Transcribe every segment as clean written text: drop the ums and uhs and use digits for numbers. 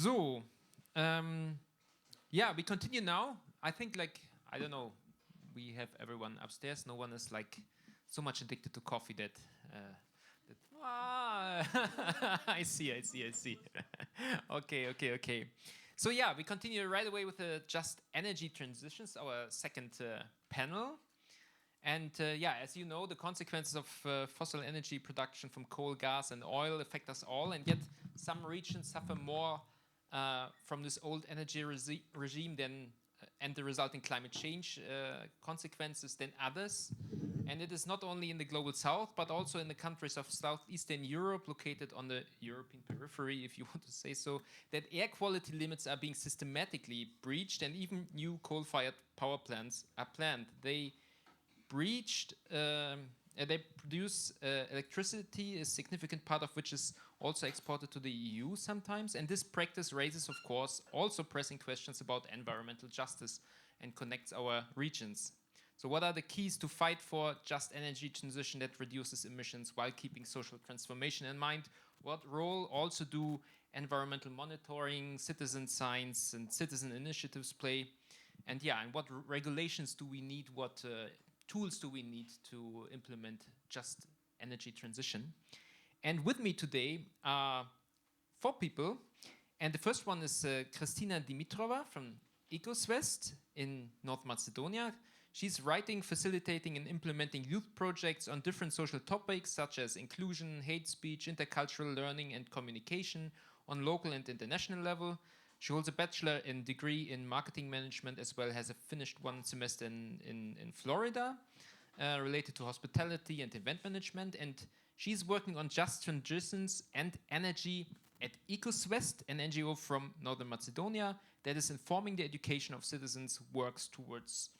So, yeah, we continue now. I think, like, I don't know, we have everyone upstairs. No one is like so much addicted to coffee that. I see. Okay. So yeah, we continue right away with the just energy transitions, our second panel. And yeah, as you know, the consequences of fossil energy production from coal, gas, and oil affect us all, and yet some regions suffer more from this old energy regime than and the resulting climate change consequences than others. And it is not only in the global south, but also in the countries of southeastern Europe, located on the European periphery, if you want to say so, that air quality limits are being systematically breached, and even new coal-fired power plants are planned. They produce electricity, a significant part of which is also exported to the EU sometimes. And this practice raises, of course, also pressing questions about environmental justice and connects our regions. So what are the keys to fight for just energy transition that reduces emissions while keeping social transformation in mind? What role also do environmental monitoring, citizen science, and citizen initiatives play? And yeah, and what regulations do we need? What tools do we need to implement just energy transition? And with me today are 4 people. And the first one is Kristina Dimitrova from EKO-Svest in North Macedonia. She's writing, facilitating, and implementing youth projects on different social topics such as inclusion, hate speech, intercultural learning, and communication on local and international level. She holds a bachelor in degree in marketing management, as well as a finished 1 semester in Florida related to hospitality and event management. And she's working on just transitions and energy at EKO-Svest, an NGO from Northern Macedonia that is informing the education of citizens, works towards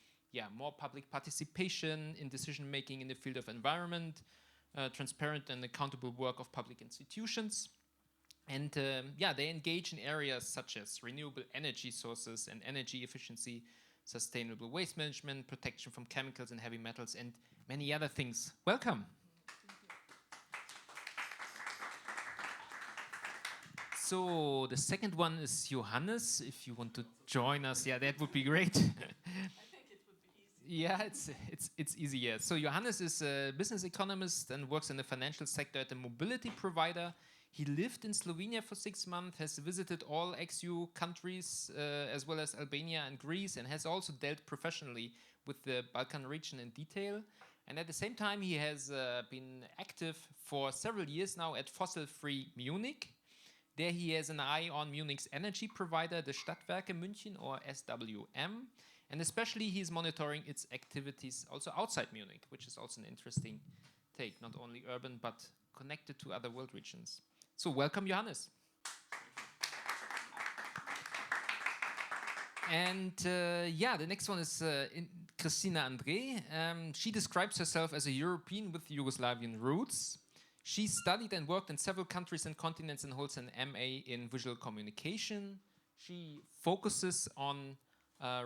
more public participation in decision-making in the field of environment, transparent and accountable work of public institutions. And they engage in areas such as renewable energy sources and energy efficiency, sustainable waste management, protection from chemicals and heavy metals, and many other things. Welcome. So the second one is Johannes. If you want to join us, that would be great. I think it would be easy. Yeah, it's easy. Yeah. So Johannes is a business economist and works in the financial sector at a mobility provider. He lived in Slovenia for 6 months, has visited all ex-EU countries, as well as Albania and Greece, and has also dealt professionally with the Balkan region in detail. And at the same time, he has been active for several years now at Fossil-Free Munich. There he has an eye on Munich's energy provider, the Stadtwerke München, or SWM. And especially he's monitoring its activities also outside Munich, which is also an interesting take, not only urban, but connected to other world regions. So welcome, Johannes. And the next one is Krisztina André. She describes herself as a European with Yugoslavian roots. She studied and worked in several countries and continents and holds an MA in visual communication. She focuses on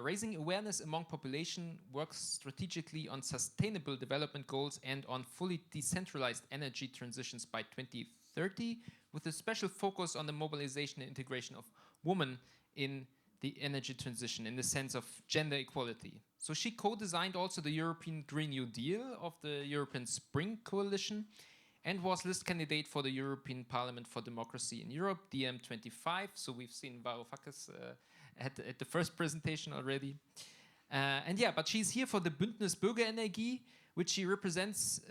raising awareness among population, works strategically on sustainable development goals and on fully decentralized energy transitions by 2030, with a special focus on the mobilization and integration of women in the energy transition in the sense of gender equality. So she co-designed also the European Green New Deal of the European Spring Coalition and was list candidate for the European Parliament for Democracy in Europe, DM25. So we've seen Varoufakis at the first presentation already. But she's here for the Bündnis Bürgerenergie, which she represents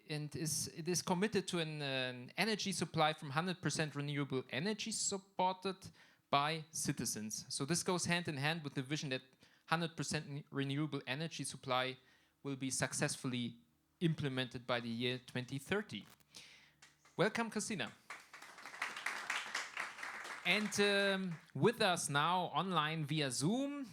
and it is committed to an energy supply from 100% renewable energy supported by citizens. So this goes hand in hand with the vision that 100% renewable energy supply will be successfully implemented by the year 2030. Welcome, Krisztina. And with us now online via Zoom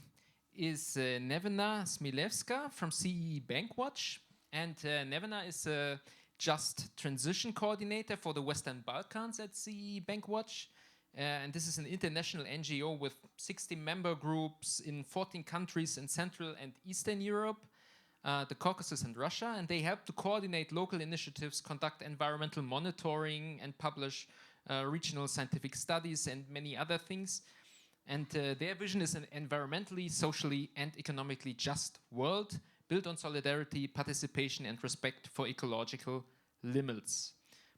is Nevena Smilevska from CEE Bankwatch. And Nevena is a Just Transition Coordinator for the Western Balkans at CEE Bankwatch. And this is an international NGO with 60 member groups in 14 countries in Central and Eastern Europe, the Caucasus and Russia. And they help to coordinate local initiatives, conduct environmental monitoring, and publish regional scientific studies, and many other things. And their vision is an environmentally, socially, and economically just world built on solidarity, participation, and respect for ecological limits.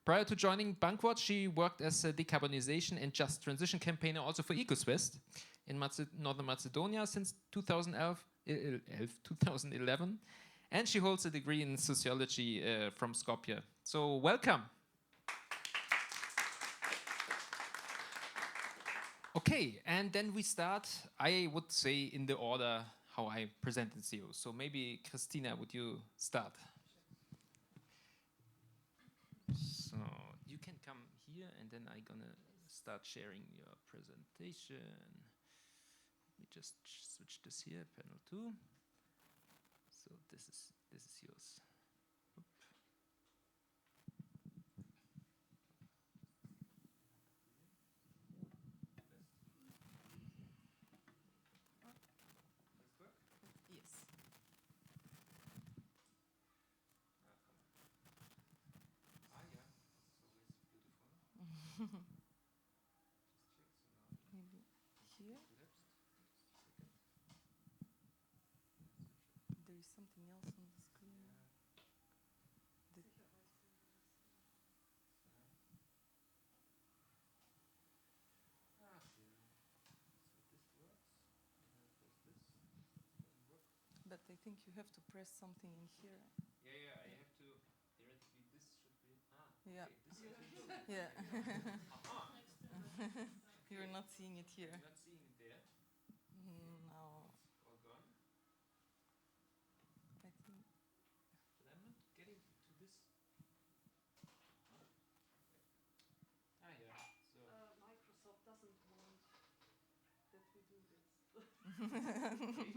Prior to joining Bankwatch, she worked as a decarbonization and just transition campaigner also for EKO-Svest in Northern Macedonia since 2011. And she holds a degree in sociology from Skopje. So welcome. Okay, and then we start, I would say, in the order how I presented you. So maybe, Kristina, would you start? So you can come here, and then I'm gonna start sharing your presentation. Let me just switch this here, panel 2. So this is yours. Oop. Yes. Maybe here. There is something else on the screen. But I think you have to press something in here. Yeah, I have to. Theoretically, this should be. Yeah. Okay, Yeah. Aha. You're not seeing it here. You're not seeing it there. No. It's all gone. I think. But I'm not getting to this. Yeah. So Microsoft doesn't want that we do this. okay,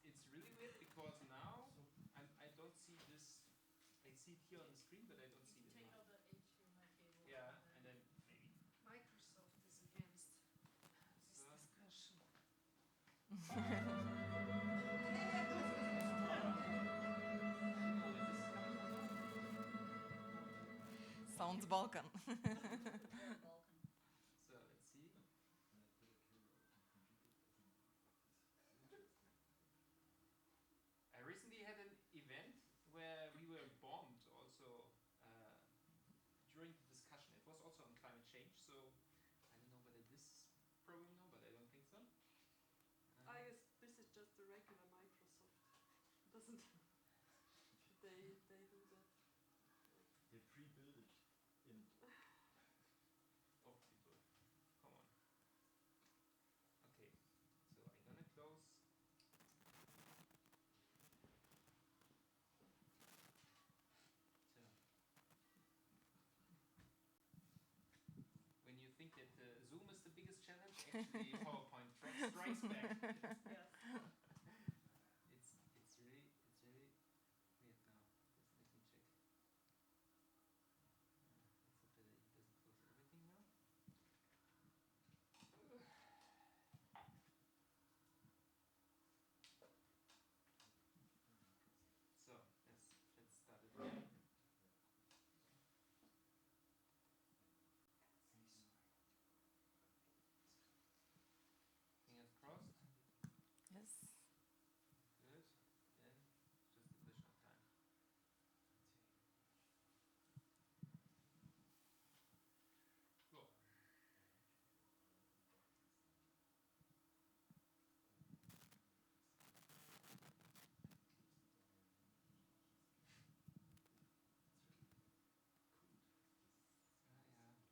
it's really weird because now I don't see this. I see it here on the screen, but I don't see it Take now. out the HDMI cable. Yeah, and then maybe. Microsoft is against this So. discussion. Sounds Balkan. Balkan. So let's see. I recently had an event where we were bombed also during the discussion. It was also on climate change, so I don't know whether this is a problem now, but I don't think so. I guess this is just the regular Microsoft. Doesn't they do that? They pre-build it in. Oh, people, come on. Okay, so I'm gonna close. So, when you think that Zoom is the biggest challenge, actually PowerPoint strikes back. Yes. It's really weird now. Let me check. Let's hope that it doesn't close everything now. So let's start it again. Fingers crossed. Yes. Good. Then just a question of time. Cool.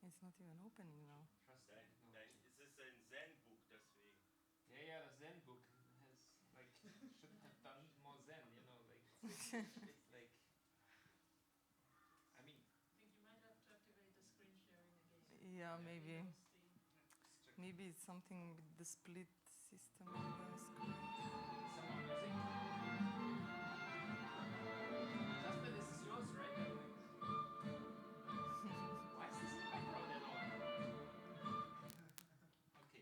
It's not even opening now. Trust Then technology. ist es ein Zen-Book deswegen. Yeah, the Zen book has like should have done more Zen, you know, like it's like I mean I think you might have to activate the screen sharing again. Yeah, maybe. let's check. Maybe it's something with the split system on the screen. Some more music. Jasper, this is yours, right? By the way. Why is this in the background at all? Okay.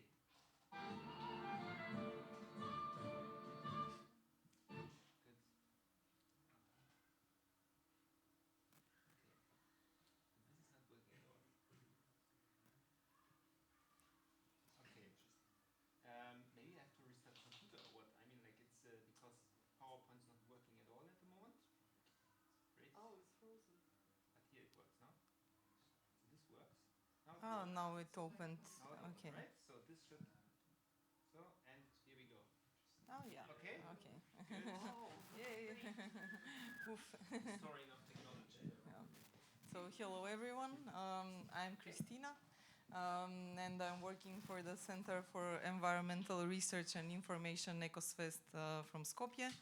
Good. Okay. This is not working at all. Oh, now it opened. Okay. Right? So this should. So and here we go. Oh yeah. Okay. Okay. Oh, Yay. Oof. story of technology. Yeah. So hello everyone. I'm Kristina, and I'm working for the Center for Environmental Research and Information EKO-Svest from Skopje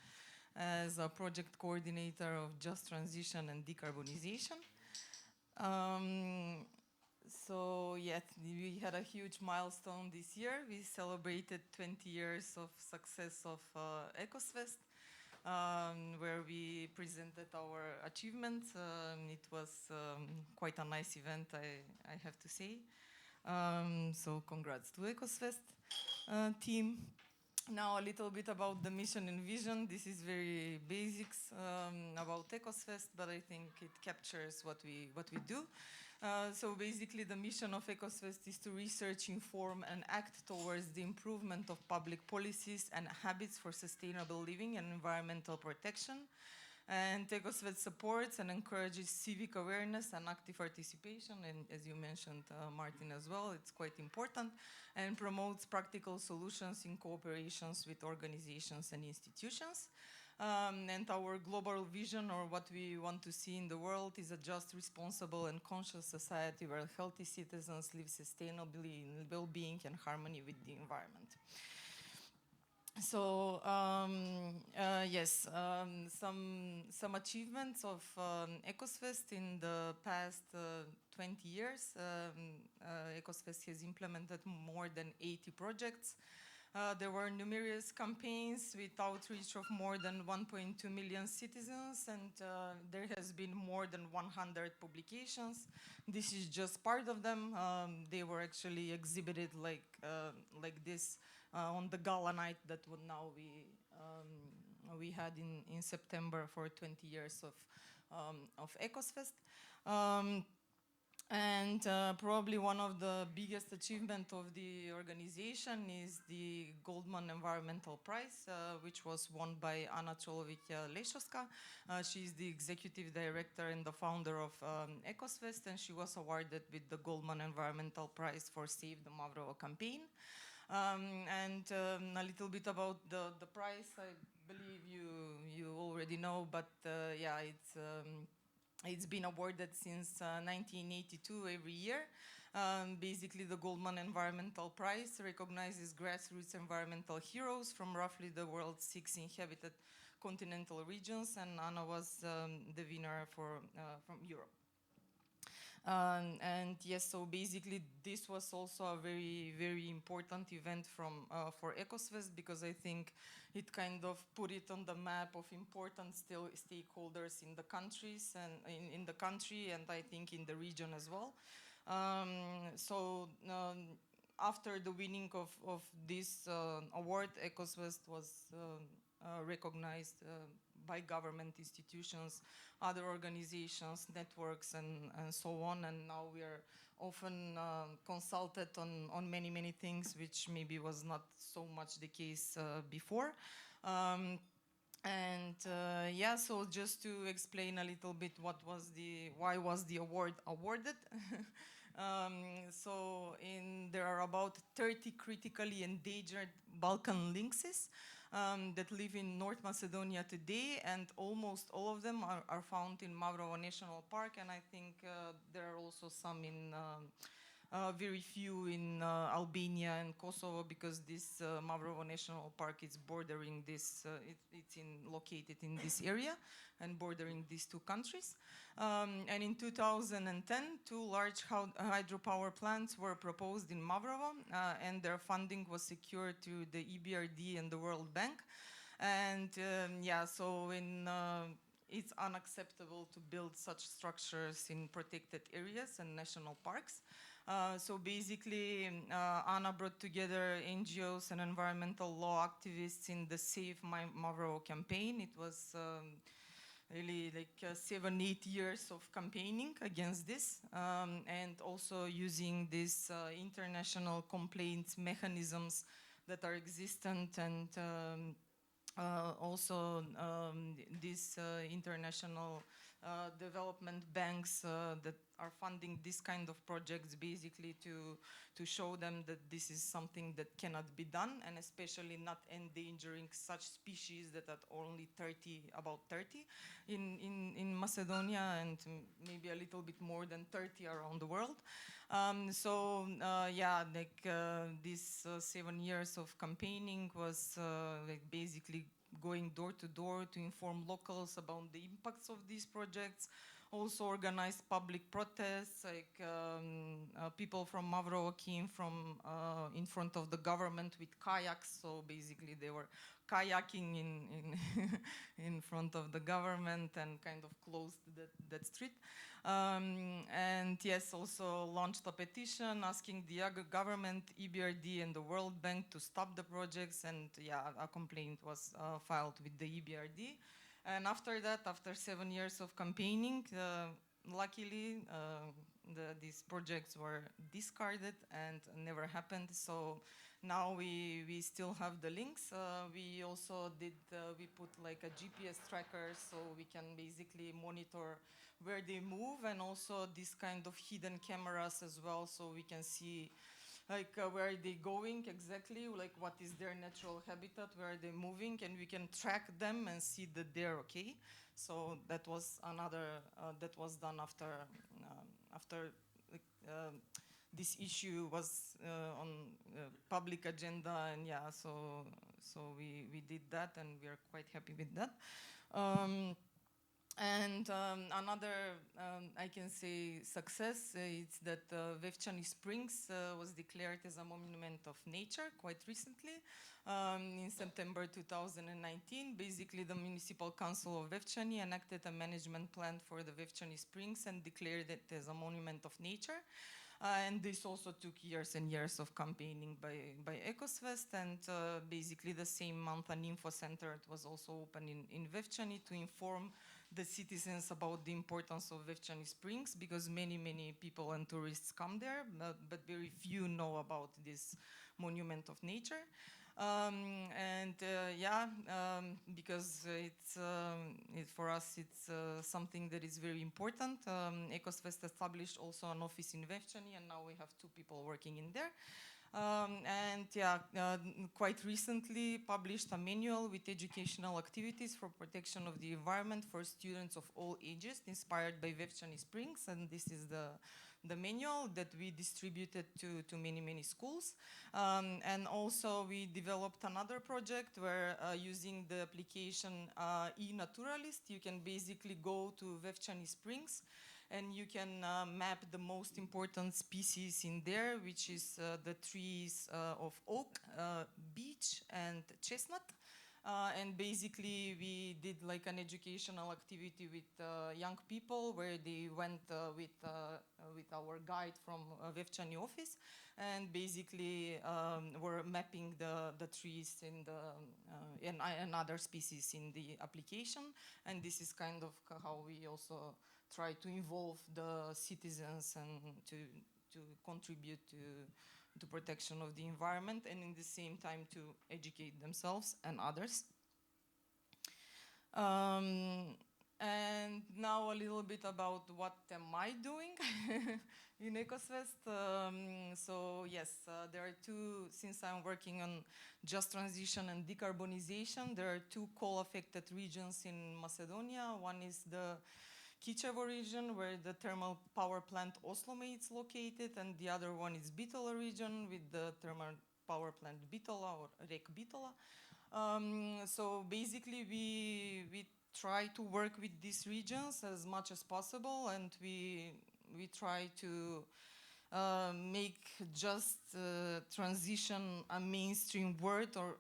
as a project coordinator of Just Transition and Decarbonization. So yes, we had a huge milestone this year. We celebrated 20 years of success of EKO-Svest, where we presented our achievements. It was quite a nice event, I have to say. So congrats to EKO-Svest team. Now a little bit about the mission and vision. This is very basics about EKO-Svest, but I think it captures what we do. So basically the mission of EKO-Svest is to research, inform and act towards the improvement of public policies and habits for sustainable living and environmental protection. And EKO-Svest supports and encourages civic awareness and active participation, and as you mentioned, Martin, as well, it's quite important, and promotes practical solutions in cooperations with organizations and institutions. And our global vision, or what we want to see in the world, is a just, responsible and conscious society where healthy citizens live sustainably in well-being and harmony with the environment. So yes, some achievements of EKO-Svest in the past 20 years. EKO-Svest has implemented more than 80 projects. There were numerous campaigns with outreach of more than 1.2 million citizens, and there has been more than 100 publications. This is just part of them. They were actually exhibited like this on the gala night that now we had in September for 20 years of EKO-Svest. And probably one of the biggest achievements of the organization is the Goldman Environmental Prize, which was won by Anna Čolović-Lešovska. She is the executive director and the founder of EKO-Svest, and she was awarded with the Goldman Environmental Prize for Save the Mavrovo campaign. And a little bit about the prize, I believe you already know, but yeah, it's been awarded since 1982 every year. Basically, the Goldman Environmental Prize recognizes grassroots environmental heroes from roughly the world's 6 inhabited continental regions, and Anna was the winner from Europe. And yes, so basically this was also a very, very important event for EKO-Svest, because I think it kind of put it on the map of important stakeholders in the countries and in the country, and I think in the region as well. After the winning of this award, EKO-Svest was recognized by government institutions, other organizations, networks, and so on. And now we are often consulted on many things, which maybe was not so much the case before. Yeah, so just to explain a little bit why was the award awarded. There are about 30 critically endangered Balkan lynxes that live in North Macedonia today, and almost all of them are found in Mavrovo National Park, and I think there are also some in very few in Albania and Kosovo, because this Mavrovo National Park is bordering this, it's located in this area and bordering these two countries. And in 2010, 2 large hydropower plants were proposed in Mavrovo, and their funding was secured through the EBRD and the World Bank. And yeah, so it's unacceptable to build such structures in protected areas and national parks. So basically, Anna brought together NGOs and environmental law activists in the Save Mavrovo campaign. It was really like 7-8 years of campaigning against this, and also using these international complaints mechanisms that are existent, and also these international development banks that are funding this kind of projects basically to show them that this is something that cannot be done, and especially not endangering such species that are only about 30 in Macedonia, and maybe a little bit more than 30 around the world. Yeah, like these 7 years of campaigning was like basically going door to door to inform locals about the impacts of these projects. Also organized public protests, like people from Mavro came from in front of the government with kayaks. So basically they were kayaking in front of the government and kind of closed that street. And yes, also launched a petition asking the government, EBRD, and the World Bank to stop the projects. And yeah, a complaint was filed with the EBRD. And after that, after 7 years of campaigning, luckily these projects were discarded and never happened. So now we still have the links. We also we put like a GPS tracker so we can basically monitor where they move, and also this kind of hidden cameras as well, so we can see like where are they going exactly, like what is their natural habitat, where are they moving, and we can track them and see that they're okay. So that was another that was done after this issue was on public agenda, and yeah, so we did that, and we are quite happy with that. And another, I can say, success is that Vevchani Springs was declared as a monument of nature quite recently, in September 2019. Basically, the Municipal Council of Vevchani enacted a management plan for the Vevchani Springs and declared it as a monument of nature. And this also took years and years of campaigning by EKO-Svest, and basically the same month an info center was also opened in Vevchani to inform the citizens about the importance of Vevchani Springs, because many people and tourists come there, but very few know about this monument of nature. Because for us it's something that is very important. EKO-Svest established also an office in Vevchani, and now we have 2 people working in there. Quite recently published a manual with educational activities for protection of the environment for students of all ages, inspired by Vevchani Springs, and this is the manual that we distributed to many schools. And also we developed another project where using the application e-Naturalist, you can basically go to Vevchani Springs and you can map the most important species in there, which is the trees of oak, beech, and chestnut. And basically we did like an educational activity with young people, where they went with our guide from Vevchani office, and basically were mapping the trees and other species in the application. And this is kind of how we also try to involve the citizens and to contribute to protection of the environment, and in the same time to educate themselves and others. And now a little bit about what am I doing in EKO-Svest. So yes, there are 2, since I'm working on just transition and decarbonization, there are 2 coal-affected regions in Macedonia. One is the Kičevo region, where the thermal power plant Oslome is located, and the other one is Bitola region with the thermal power plant Bitola, or REK Bitola. So basically we try to work with these regions as much as possible, and we try to make just transition a mainstream word or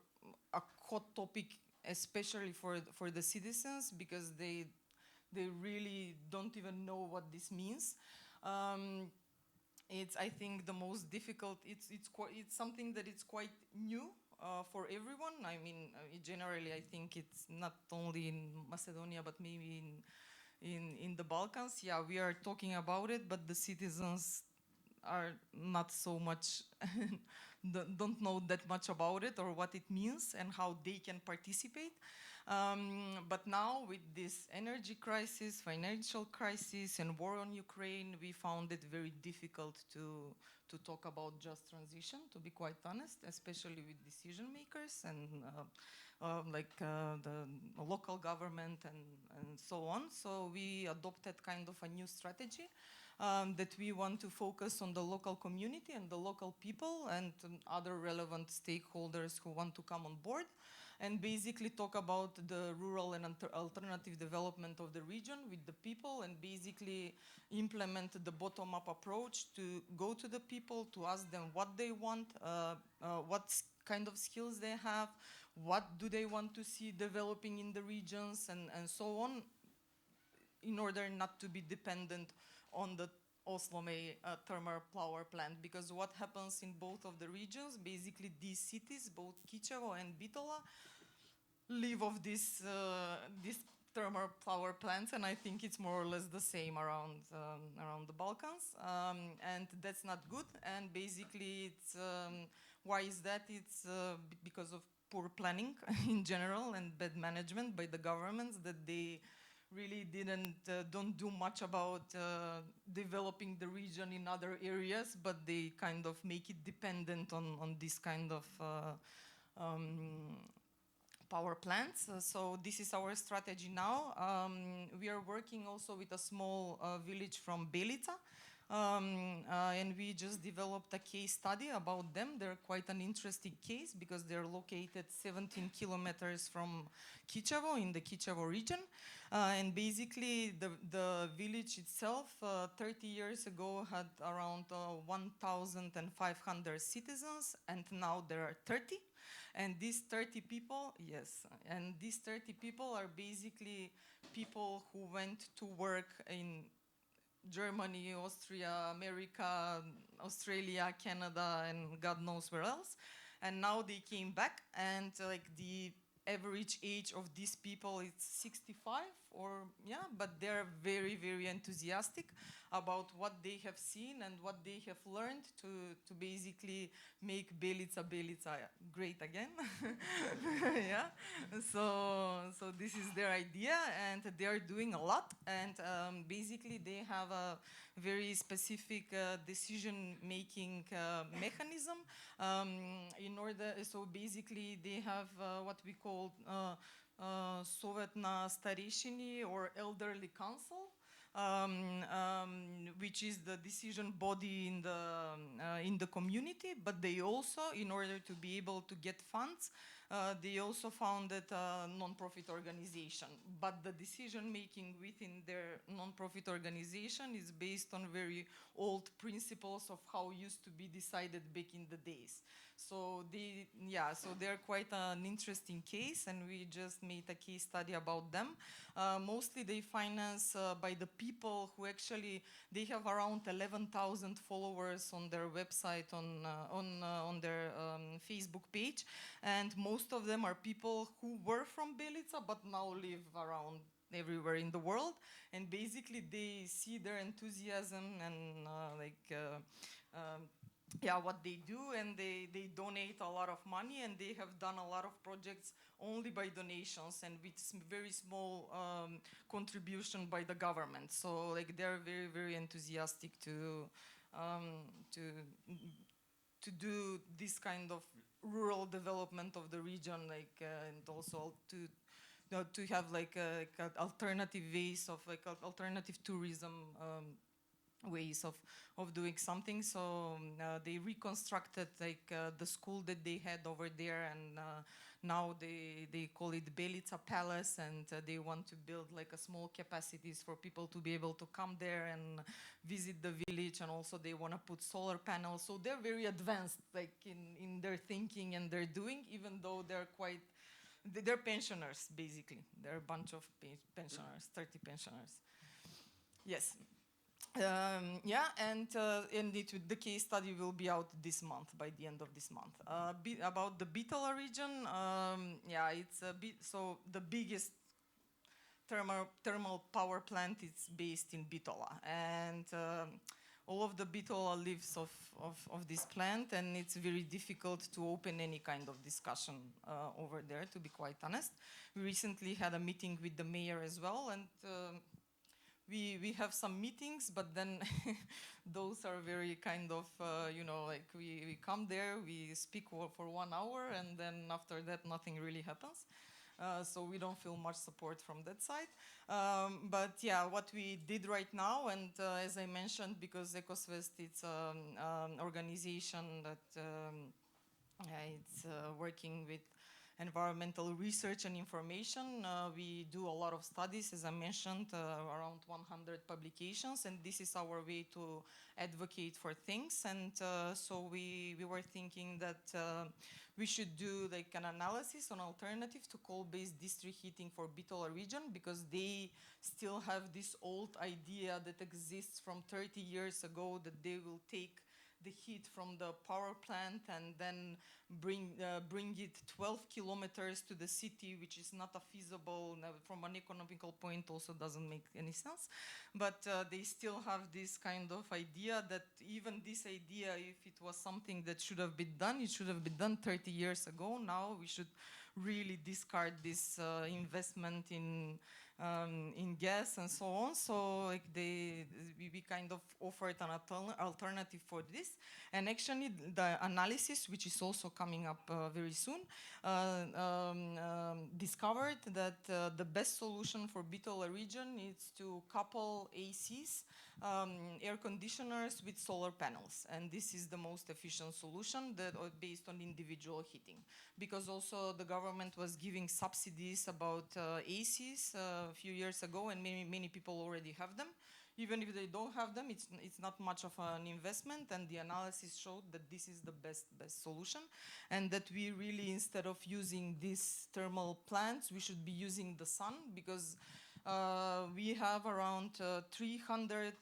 a hot topic, especially for the citizens, because they really don't even know what this means. It's, I think, the most difficult. It's something that is quite new for everyone. I mean, generally, I think it's not only in Macedonia, but maybe in the Balkans. Yeah, we are talking about it, but the citizens are not so much, don't know that much about it or what it means and how they can participate. But now with this energy crisis, financial crisis, and war on Ukraine, we found it very difficult to talk about just transition, to be quite honest, especially with decision makers and the local government and so on. So we adopted kind of a new strategy that we want to focus on the local community and the local people and other relevant stakeholders who want to come on board, and basically talk about the rural and alternative development of the region with the people, and basically implement the bottom-up approach to go to the people, to ask them what they want, what kind of skills they have, what do they want to see developing in the regions, and so on, in order not to be dependent on the Oslo-May thermal power plant. Because what happens in both of the regions, basically these cities, both Kičevo and Bitola, live of this thermal power plants, and I think it's more or less the same around the Balkans, and that's not good. And basically, it's why is that? It's because of poor planning in general and bad management by the governments, that they really don't do much about developing the region in other areas, but they kind of make it dependent on this kind of power plants. So this is our strategy now. We are working also with a small village from Belica, and we just developed a case study about them. They're quite an interesting case because they're located 17 kilometers from Kičevo in the Kičevo region. And basically the village itself 30 years ago had around 1,500 citizens, and now there are 30. And these 30 people, yes, and these 30 people are basically people who went to work in Germany, Austria, America, Australia, Canada, and God knows where else. And now they came back, and like the average age of these people is 65, or yeah, but they're very, very enthusiastic about what they have seen and what they have learned to basically make Belica great again. Yeah, so this is their idea, and they are doing a lot. And basically, they have a very specific decision-making mechanism. In order, so basically, they have what we call Sovet na Stareshini, or elderly council, which is the decision body in the community. But they also, in order to be able to get funds, they also founded a non-profit organization. But the decision making within their non-profit organization is based on very old principles of how used to be decided back in the days. So they're quite an interesting case, and we just made a case study about them. Mostly they finance by the people who actually, they have around 11,000 followers on their website, on their Facebook page, and most of them are people who were from Belica but now live around everywhere in the world. And basically they see their enthusiasm and what they do, and they donate a lot of money, and they have done a lot of projects only by donations and with very small contribution by the government. So like they're very, very enthusiastic to do this kind of rural development of the region, and also to have alternative ways of alternative tourism ways of doing something. So they reconstructed the school that they had over there, and now they call it Belica Palace, and they want to build a small capacities for people to be able to come there and visit the village, and also they want to put solar panels. So they're very advanced in their thinking and their doing, even though they're pensioners, basically. They're a bunch of pensioners, 30 pensioners. Yes. And the case study will be out this month, by the end of this month. About the Bitola region, it's a bit, so the biggest thermal power plant is based in Bitola, and all of the beetle leaves of this plant, and it's very difficult to open any kind of discussion over there, to be quite honest. We recently had a meeting with the mayor as well, and we have some meetings, but then those are very kind of, like we come there, we speak for 1 hour, and then after that nothing really happens. So we don't feel much support from that side. But yeah, what we did right now, and as I mentioned, because EKO-Svest, it's an organization that it's working with environmental research and information. We do a lot of studies, as I mentioned, around 100 publications, and this is our way to advocate for things. And so we were thinking that we should do like an analysis on alternative to coal-based district heating for Bitola region, because they still have this old idea that exists from 30 years ago, that they will take the heat from the power plant and then bring it 12 kilometers to the city, which is not a feasible, from an economical point also doesn't make any sense. But they still have this kind of idea that even this idea, if it was something that should have been done, it should have been done 30 years ago. Now we should really discard this investment in gas and so on. So like we kind of offered an alternative for this. And actually the analysis, which is also coming up very soon, discovered that the best solution for Bitola region is to couple ACs, air conditioners, with solar panels. And this is the most efficient solution that based on individual heating. Because also the government was giving subsidies about ACs a few years ago, and many people already have them. Even if they don't have them, it's not much of an investment, and the analysis showed that this is the best solution, and that we really, instead of using these thermal plants, we should be using the sun, because we have around 300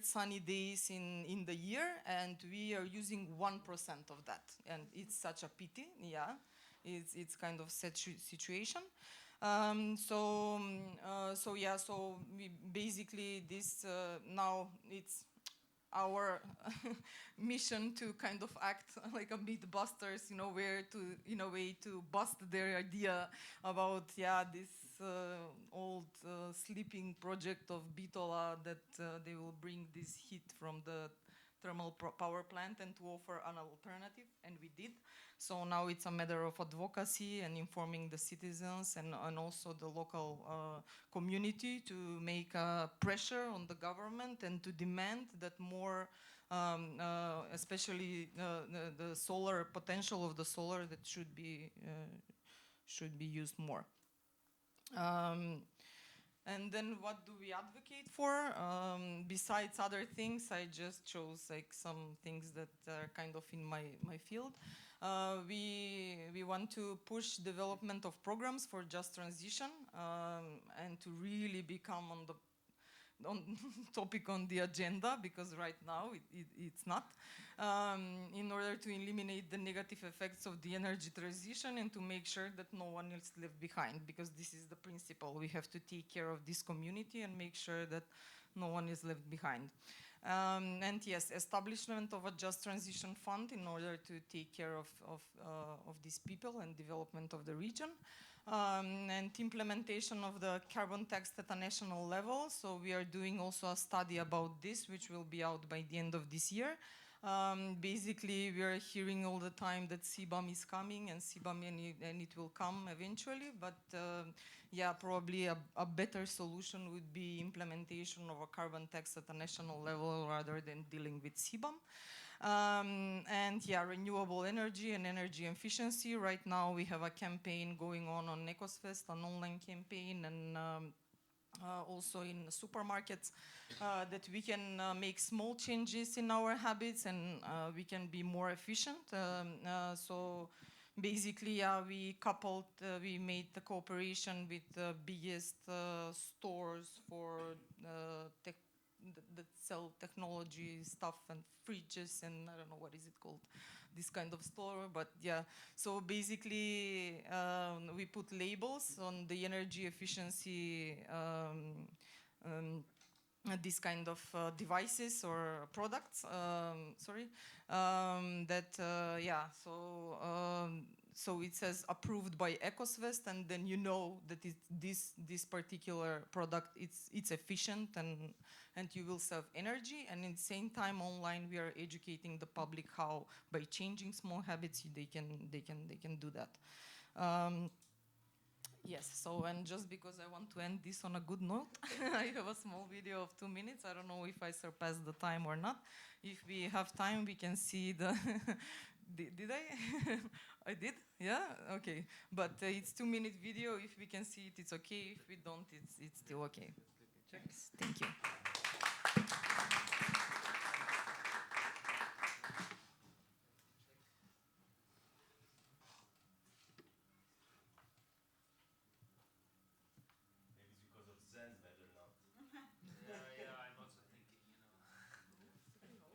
sunny days in the year, and we are using 1% of that, and it's such a pity. Yeah, it's kind of sad situation. So we basically this now it's our mission to kind of act like a mythbusters, in a way to bust their idea about this old sleeping project of Bitola, that they will bring this heat from the thermal power plant and to offer an alternative, and we did. So now it's a matter of advocacy and informing the citizens and also the local community to make pressure on the government and to demand that more, especially the solar potential of the solar, that should be used more. And then what do we advocate for? Besides other things, I just chose like some things that are kind of in my field. We want to push development of programs for just transition, and to really become on topic on the agenda, because right now it's not, in order to eliminate the negative effects of the energy transition and to make sure that no one is left behind, because this is the principle. We have to take care of this community and make sure that no one is left behind. And yes, establishment of a just transition fund in order to take care of these people and development of the region. And implementation of the carbon tax at a national level. So we are doing also a study about this, which will be out by the end of this year. Basically, we are hearing all the time that CBAM is coming, and it will come eventually. But yeah, probably a better solution would be implementation of a carbon tax at a national level rather than dealing with CBAM. And yeah, renewable energy and energy efficiency. Right now we have a campaign going on EKO-Svest, an online campaign, and also in supermarkets, that we can make small changes in our habits, and we can be more efficient. So basically, we made the cooperation with the biggest stores for that sell technology stuff and fridges and I don't know what is it called, this kind of store, but yeah. So basically, we put labels on the energy efficiency these kind of devices or products. Yeah. So it says approved by EKO-Svest, and then you know that this particular product it's efficient and you will save energy. And at the same time, online we are educating the public how by changing small habits they can do that. Yes, so and just because I want to end this on a good note, I have a small video of 2 minutes. I don't know if I surpassed the time or not. If we have time, we can see the... did I? I did? Yeah? Okay. But it's 2-minute video. If we can see it, it's okay. If we don't, it's still okay. Thanks. Thank you. Maybe it's because of Zen's better now. Yeah, I'm also thinking, you know.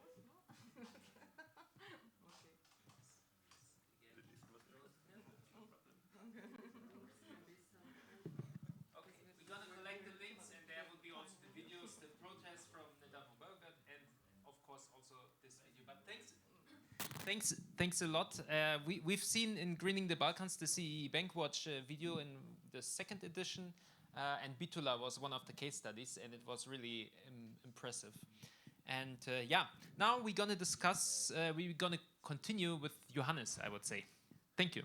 Okay, we're gonna collect the links, and there will be also the videos, the protests from Nedavno Belgrade, and of course also this video. But thanks a lot. We've seen in Greening the Balkans the CE Bankwatch video in the 2nd edition, and Bitula was one of the case studies, and it was really impressive. And yeah, now we're gonna discuss. We're gonna continue with Johannes, I would say. Thank you.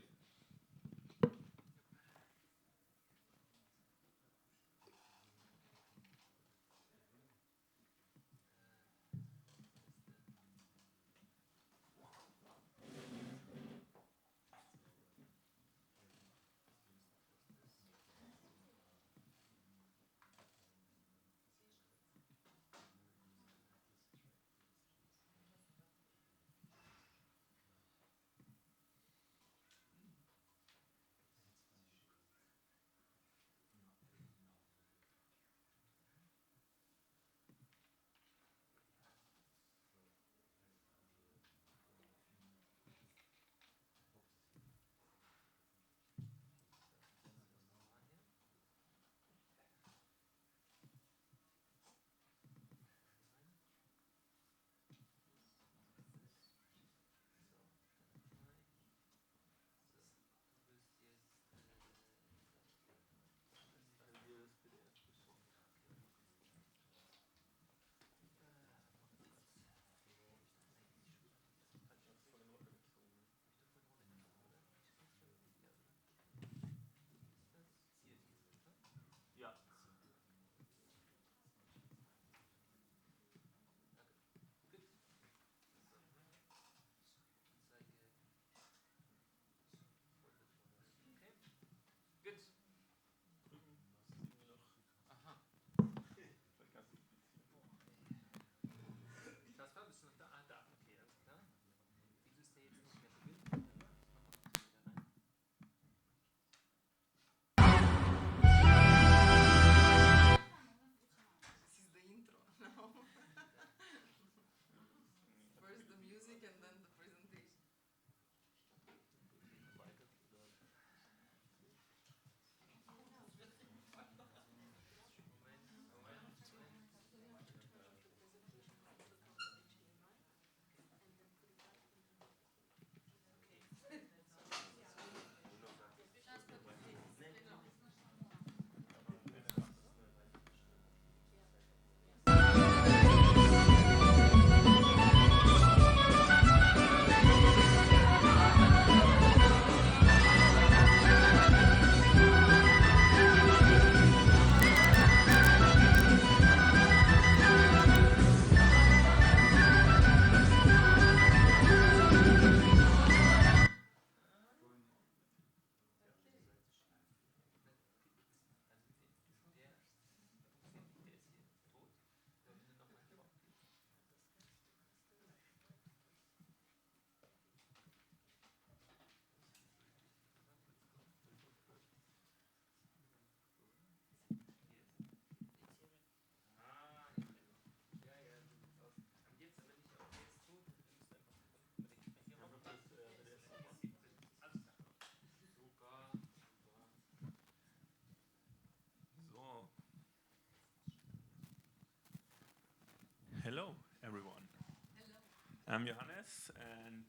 I'm Johannes, and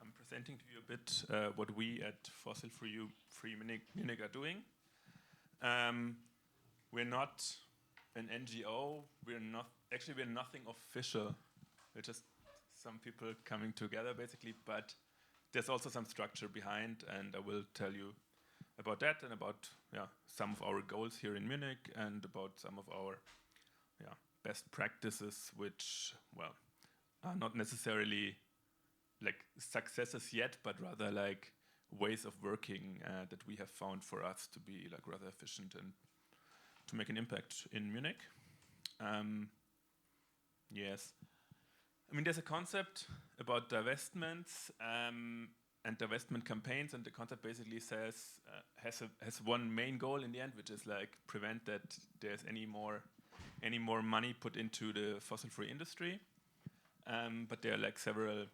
I'm presenting to you a bit what we at Fossil Free Munich are doing. We're not an NGO. We're nothing official. We're just some people coming together, basically. But there's also some structure behind, and I will tell you about that and about some of our goals here in Munich and about some of our best practices, which are not necessarily like successes yet, but rather like ways of working that we have found for us to be like rather efficient and to make an impact in Munich. Yes, I mean there's a concept about divestments and divestment campaigns, and the concept basically says has one main goal in the end, which is like prevent that there's any more money put into the fossil-free industry. But there are like several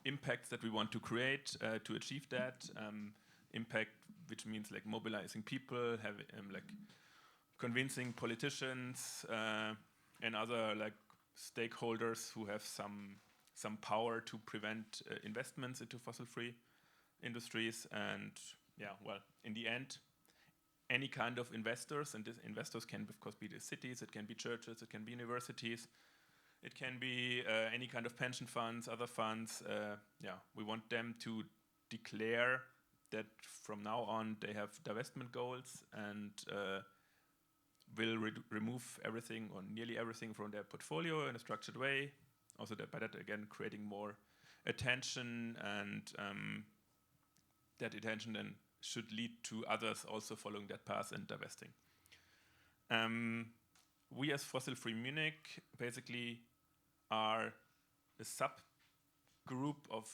impacts that we want to create to achieve that. Impact, which means like mobilizing people, like convincing politicians and other like stakeholders who have some power to prevent investments into fossil-free industries. And in the end, any kind of investors, and these investors can of course be the cities, it can be churches, it can be universities, it can be any kind of pension funds, other funds. We want them to declare that from now on they have divestment goals and will remove everything or nearly everything from their portfolio in a structured way. Also by that again creating more attention, and that attention then should lead to others also following that path and divesting. We as Fossil Free Munich basically are a subgroup of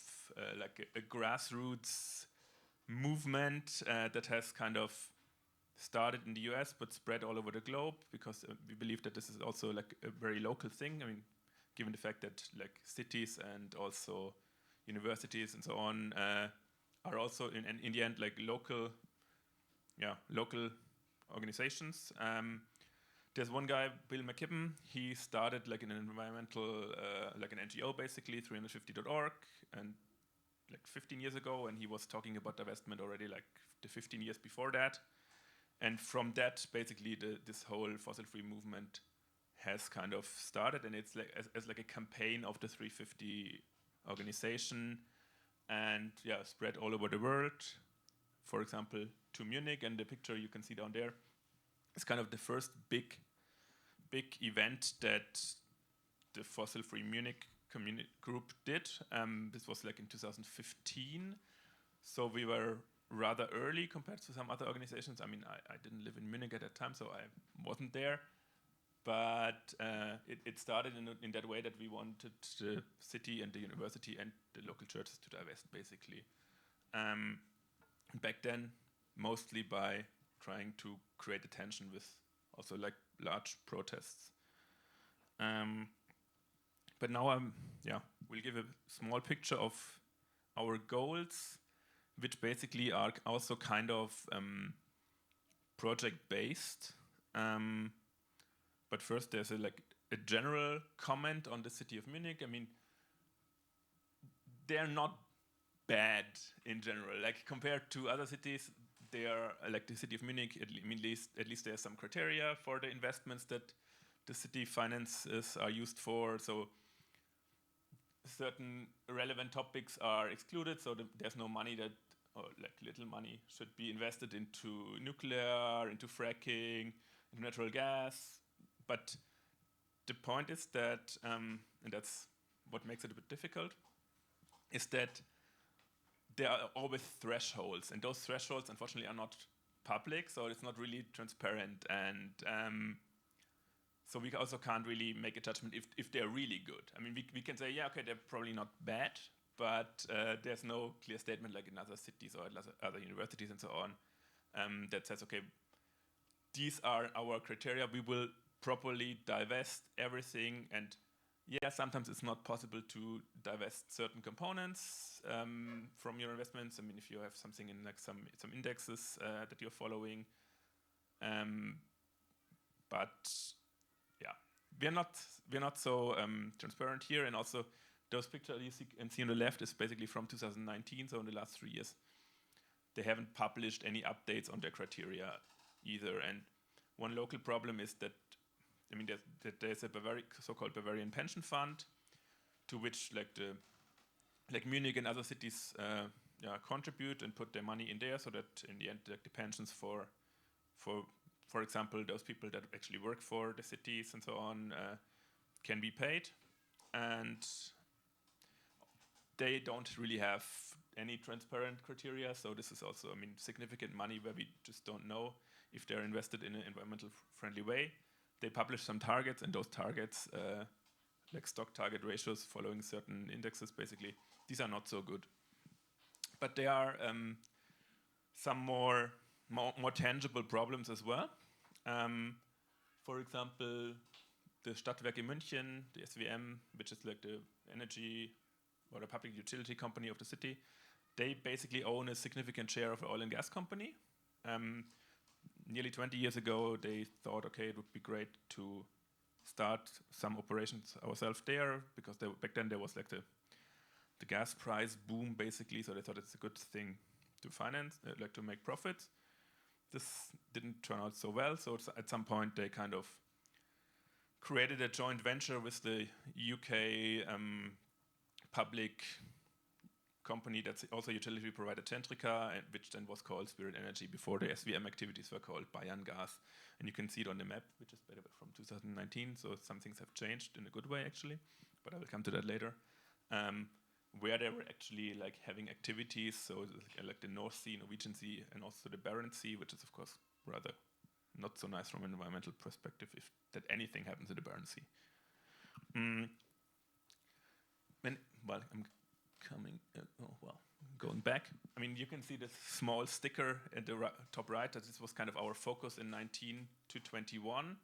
like a grassroots movement that has kind of started in the US but spread all over the globe, because we believe that this is also like a very local thing. I mean, given the fact that like cities and also universities and so on are also in the end like local organizations. There's one guy, Bill McKibben. He started like an environmental, like an NGO, basically 350.org, and like 15 years ago, and he was talking about divestment already like the 15 years before that. And from that, basically, this whole fossil-free movement has kind of started, and it's like as like a campaign of the 350 organization, and spread all over the world. For example, to Munich, and the picture you can see down there is kind of the first big event that the Fossil Free Munich community group did. This was like in 2015, so we were rather early compared to some other organizations. I mean, I didn't live in Munich at that time, so I wasn't there. But it started in that way that we wanted the city and the university and the local churches to divest, basically. Back then, mostly by trying to create attention with also like large protests. But now we'll give a small picture of our goals, which basically are also kind of project-based. But first, there's a general comment on the city of Munich. I mean, they're not bad in general. Like compared to other cities, they are like the city of Munich. At least there's some criteria for the investments that the city finances are used for. So certain relevant topics are excluded. So there's no money that, or like little money, should be invested into nuclear, into fracking, into natural gas. But the point is that, and that's what makes it a bit difficult, is that there are always thresholds, and those thresholds, unfortunately, are not public, so it's not really transparent, and so we also can't really make a judgment if they're really good. I mean, we can say, okay, they're probably not bad, but there's no clear statement like in other cities or other universities and so on that says, okay, these are our criteria, we will properly divest everything. And sometimes it's not possible to divest certain components from your investments. I mean, if you have something in like some indexes that you're following, but we're not so transparent here, and also those pictures you see on the left is basically from 2019, so in the last 3 years. They haven't published any updates on their criteria either. And one local problem is that, I mean, there's a so-called Bavarian pension fund, to which like Munich and other cities contribute and put their money in there, so that in the end the pensions for example, those people that actually work for the cities and so on can be paid. And they don't really have any transparent criteria, so this is also, I mean, significant money where we just don't know if they're invested in an environmental friendly way. They publish some targets, and those targets, like stock target ratios following certain indexes, basically, these are not so good. But there are some more tangible problems as well. For example, the Stadtwerke München, the SWM, which is like the energy or the public utility company of the city, they basically own a significant share of an oil and gas company. Nearly 20 years ago, they thought, okay, it would be great to start some operations ourselves there, because back then there was like the gas price boom, basically, so they thought it's a good thing to finance, like to make profits. This didn't turn out so well, so at some point they kind of created a joint venture with the UK public company that's also utility provider Centrica, which then was called Spirit Energy before the SWM activities were called Bayern Gas. And you can see it on the map, which is better from 2019, so some things have changed in a good way, actually, but I will come to that later. Where they were actually like having activities, so like the North Sea, Norwegian Sea, and also the Barents Sea, which is of course rather not so nice from an environmental perspective if that anything happens in the Barents Sea. Well, I'm going back. I mean, you can see this small sticker at the top right, that this was kind of our focus in 19 to 21,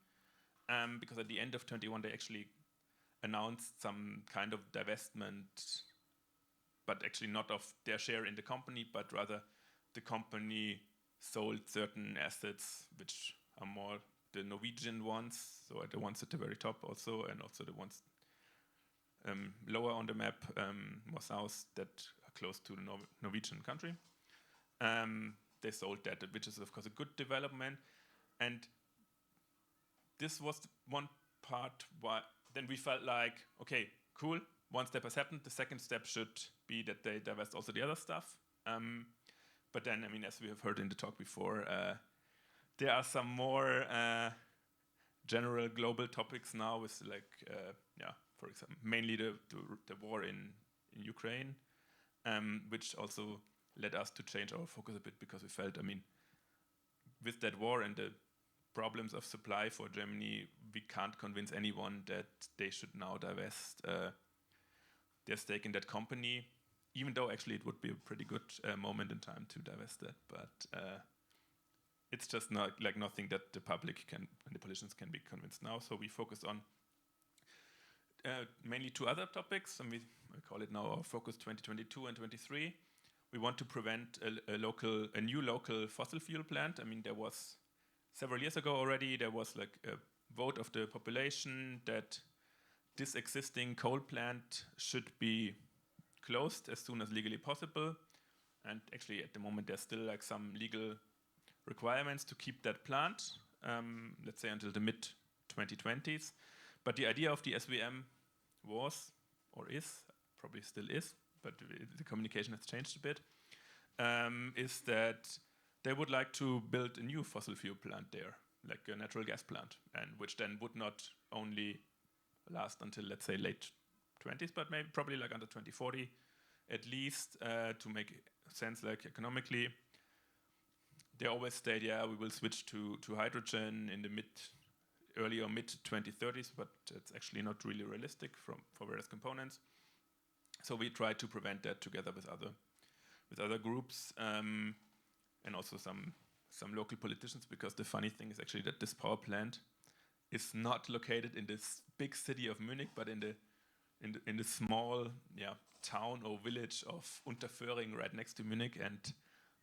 because at the end of 21 they actually announced some kind of divestment, but actually not of their share in the company, but rather the company sold certain assets, which are more the Norwegian ones, so the ones at the very top also, and also the ones lower on the map, more south, that are close to the Norwegian country. They sold that, which is of course a good development. And this was one part why then we felt like, okay, cool, one step has happened, the second step should be that they divest also the other stuff. But then, I mean, as we have heard in the talk before, there are some more general global topics now with like, for example, mainly the war in Ukraine, which also led us to change our focus a bit, because we felt, I mean, with that war and the problems of supply for Germany, we can't convince anyone that they should now divest their stake in that company, even though actually it would be a pretty good moment in time to divest that. But it's just not like nothing that the public can and the politicians can be convinced now. So we focus on mainly two other topics, and we call it now our focus 2022 and 23. We want to prevent a new local fossil fuel plant. I mean, there was several years ago already, there was like a vote of the population that this existing coal plant should be closed as soon as legally possible. And actually at the moment there's still like some legal requirements to keep that plant, let's say until the mid-2020s. But the idea of the SWM was, or is, probably still is, but the communication has changed a bit, is that they would like to build a new fossil fuel plant there, like a natural gas plant, and which then would not only last until, let's say, late 20s, but maybe probably like under 2040 at least, to make sense like economically. They always state, yeah, we will switch to hydrogen in the early or mid 2030s, but it's actually not really realistic for various components. So we try to prevent that together with other groups, and also some local politicians, because the funny thing is actually that this power plant is not located in this big city of Munich, but in the small town or village of Unterföhring, right next to Munich. And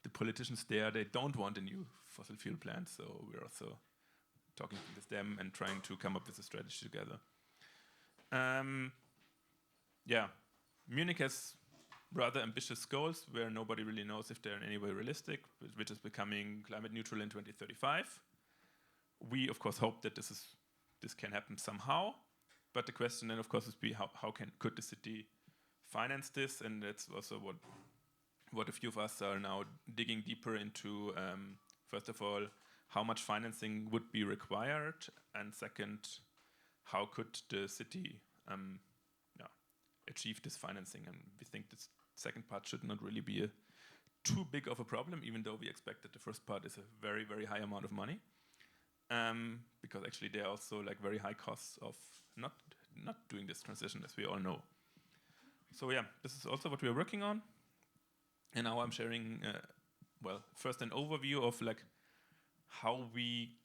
the politicians there, they don't want a new fossil fuel plant, so we're also talking with them and trying to come up with a strategy together. Yeah, Munich has rather ambitious goals where nobody really knows if they're in any way realistic, which is becoming climate neutral in 2035. We, of course, hope that this can happen somehow, but the question then, of course, is could the city finance this? And that's also what a few of us are now digging deeper into. First of all, how much financing would be required, and second, how could the city achieve this financing? And we think this second part should not really be too big of a problem, even though we expect that the first part is a very, very high amount of money, because actually there are also like very high costs of not doing this transition, as we all know. So yeah, this is also what we are working on. And now I'm sharing, first an overview of like how we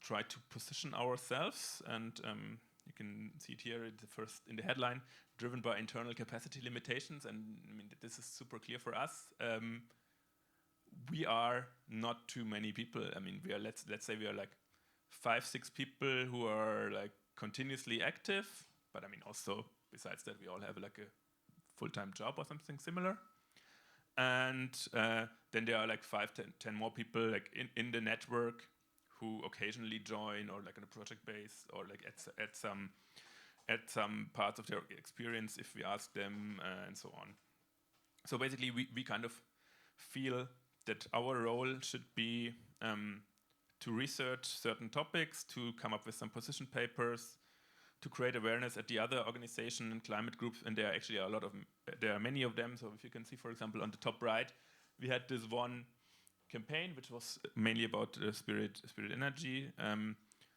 try to position ourselves, and you can see it here in the headline, driven by internal capacity limitations. And I mean, this is super clear for us. We are not too many people. I mean, we are let's say we are like 5-6 people who are like continuously active. But I mean, also besides that, we all have like a full-time job or something similar. And then there are like 5-10 more people like in the network who occasionally join, or like on a project base, or like at some parts of their experience if we ask them, and so on. So basically, we kind of feel that our role should be to research certain topics, to come up with some position papers, to create awareness at the other organization and climate groups, and there are actually there are many of them. So if you can see, for example, on the top right, we had this one campaign which was mainly about spirit energy.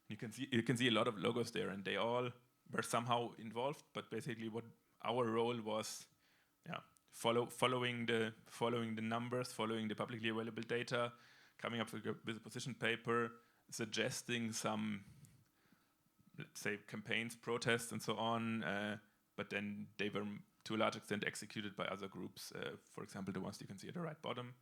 You can see a lot of logos there, and they all were somehow involved. But basically, what our role was, following the numbers, following the publicly available data, coming up with a position paper, suggesting some, let's say, campaigns, protests, and so on. But then they were to a large extent executed by other groups. For example, the ones you can see at the right bottom.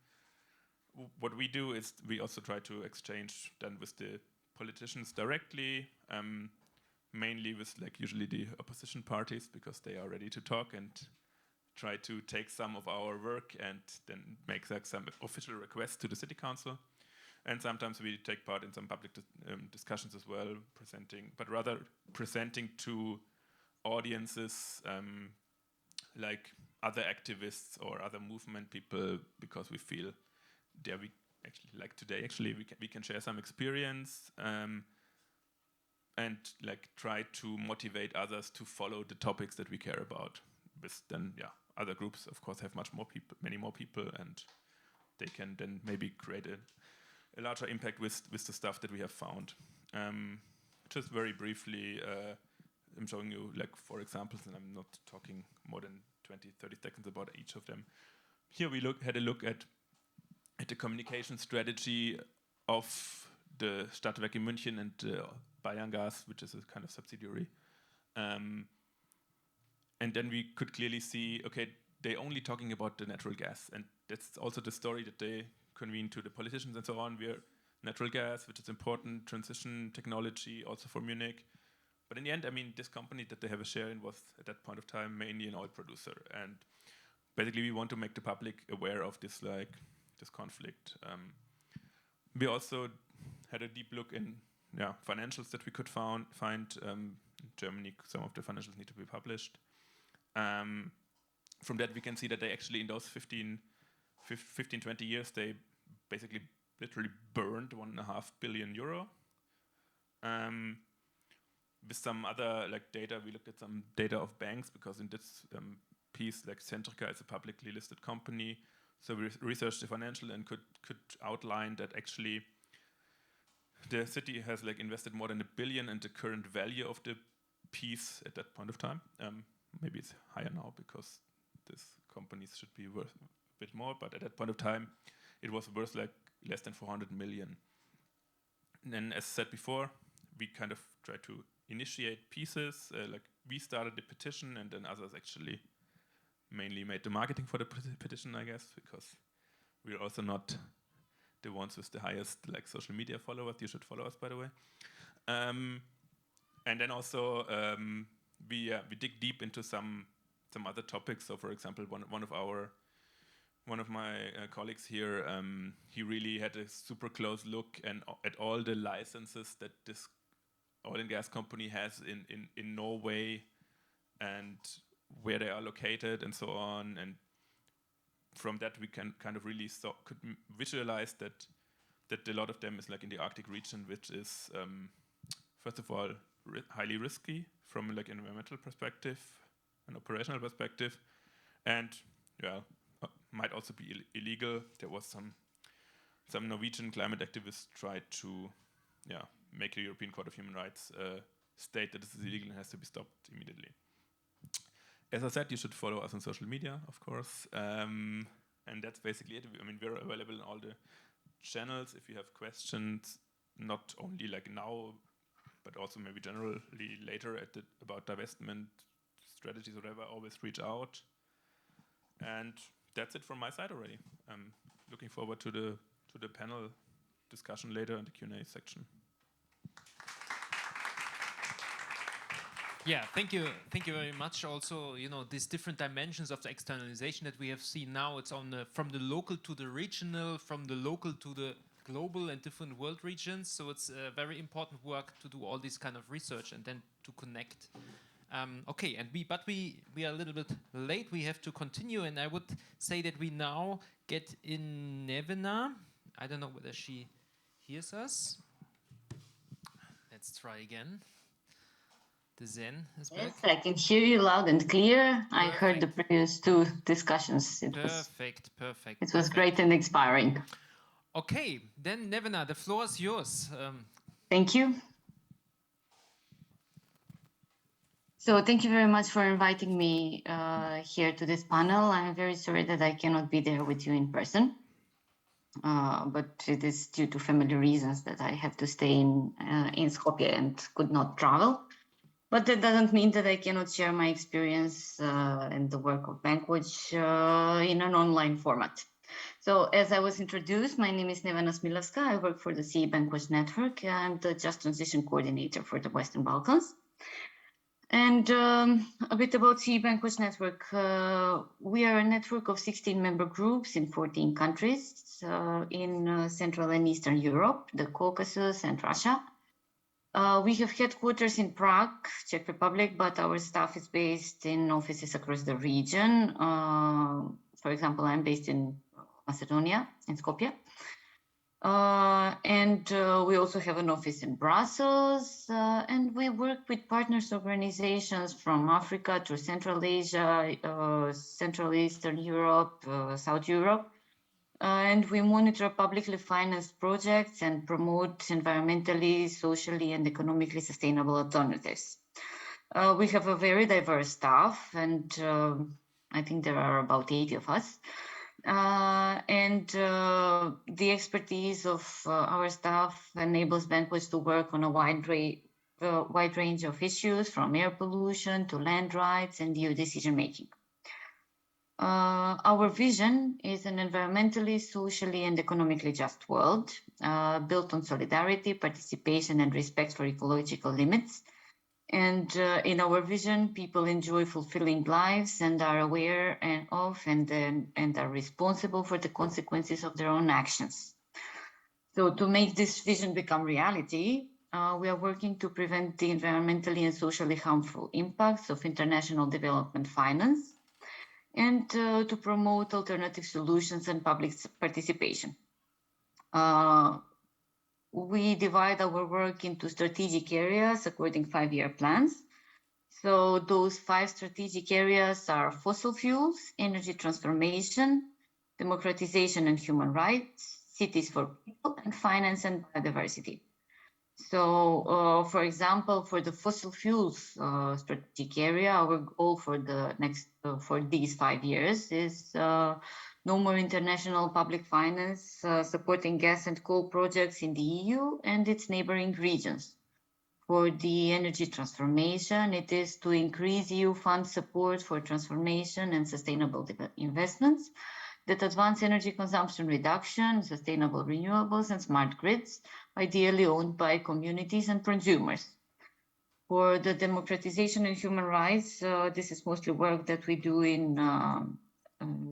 What we do is we also try to exchange then with the politicians directly, mainly with like usually the opposition parties, because they are ready to talk and try to take some of our work and then make like some official requests to the city council. And sometimes we take part in some public discussions as well, presenting to audiences like other activists or other movement people, because we feel there we can share some experience and like try to motivate others to follow the topics that we care about. But then other groups of course have many more people, and they can then maybe create a larger impact with the stuff that we have found. Just very briefly, I'm showing you like 4 examples, and I'm not talking more than 20-30 seconds about each of them. Here we had a look at the communication strategy of the Stadtwerke München and Bayerngas, which is a kind of subsidiary. And then we could clearly see, okay, they're only talking about the natural gas. And that's also the story that they convene to the politicians and so on. We're natural gas, which is important, transition technology also for Munich. But in the end, I mean, this company that they have a share in was at that point of time mainly an oil producer. And basically we want to make the public aware of this conflict. We also had a deep look in financials that we could find. In Germany, some of the financials need to be published. From that, we can see that they actually, in those 15, 20 years, they basically literally burned €1.5 billion. With some other data, we looked at some data of banks, because in this piece, Centrica is a publicly listed company. So we researched the financial and could outline that actually the city has invested more than $1 billion, and the current value of the piece at that point of time, maybe it's higher now because these companies should be worth a bit more, but at that point of time, it was worth less than 400 million. And then, as said before, we kind of tried to initiate pieces. We started the petition, and then others actually mainly made the marketing for the petition, I guess, because we're also not the ones with the highest like social media followers. You should follow us, by the way. And then also we dig deep into some other topics. So, for example, one of my colleagues here, he really had a super close look at all the licenses that this oil and gas company has in Norway and where they are located and so on. And from that, we can kind of really could visualize that a lot of them is like in the Arctic region, which is first of all highly risky from like an environmental perspective, an operational perspective, and might also be illegal. There was some Norwegian climate activists tried to make the European Court of Human Rights state that this is illegal and has to be stopped immediately. As I said, you should follow us on social media, of course, and that's basically it. I mean, we're available in all the channels. If you have questions, not only like now, but also maybe generally later about divestment strategies or whatever, always reach out. And that's it from my side already. I'm looking forward to the panel discussion later in the Q&A section. Yeah, thank you very much. Also, these different dimensions of the externalization that we have seen now. It's from the local to the regional, from the local to the global and different world regions. So it's a very important work to do all this kind of research and then to connect. Okay, and we are a little bit late. We have to continue, and I would say that we now get in Nevena. I don't know whether she hears us. Let's try again. The Zen is back. Yes, I can hear you loud and clear. Perfect. I heard the previous two discussions. It was great and inspiring. Okay, then Nevena, the floor is yours. Thank you. So thank you very much for inviting me here to this panel. I'm very sorry that I cannot be there with you in person, but it is due to family reasons that I have to stay in Skopje and could not travel. But that doesn't mean that I cannot share my experience and the work of Bankwatch in an online format. So as I was introduced, my name is Nevena Smilevska. I work for the CE Bankwatch Network. I'm the Just Transition Coordinator for the Western Balkans. And a bit about CE Bankwatch Network. We are a network of 16 member groups in 14 countries in Central and Eastern Europe, the Caucasus and Russia. We have headquarters in Prague, Czech Republic, but our staff is based in offices across the region. For example, I'm based in Macedonia, in Skopje. And we also have an office in Brussels, and we work with partners organizations from Africa to Central Asia, Central Eastern Europe, South Europe. And we monitor publicly financed projects and promote environmentally, socially, and economically sustainable alternatives. We have a very diverse staff, and I think there are about 80 of us. And the expertise of our staff enables Bankwatch to work on a wide range of issues, from air pollution to land rights and EU decision making. Our vision is an environmentally, socially, and economically just world built on solidarity, participation, and respect for ecological limits. And in our vision, people enjoy fulfilling lives and are aware of and are responsible for the consequences of their own actions. So to make this vision become reality, we are working to prevent the environmentally and socially harmful impacts of international development finance, and to promote alternative solutions and public participation. We divide our work into strategic areas according to 5-year plans. So those 5 strategic areas are fossil fuels, energy transformation, democratization and human rights, cities for people, and finance and biodiversity. So, for example, for the fossil fuels strategic area, our goal for the for these 5 years is no more international public finance supporting gas and coal projects in the EU and its neighboring regions. For the energy transformation, it is to increase EU fund support for transformation and sustainable investments. that advance energy consumption reduction, sustainable renewables, and smart grids, ideally owned by communities and consumers. For the democratization and human rights, this is mostly work that we do in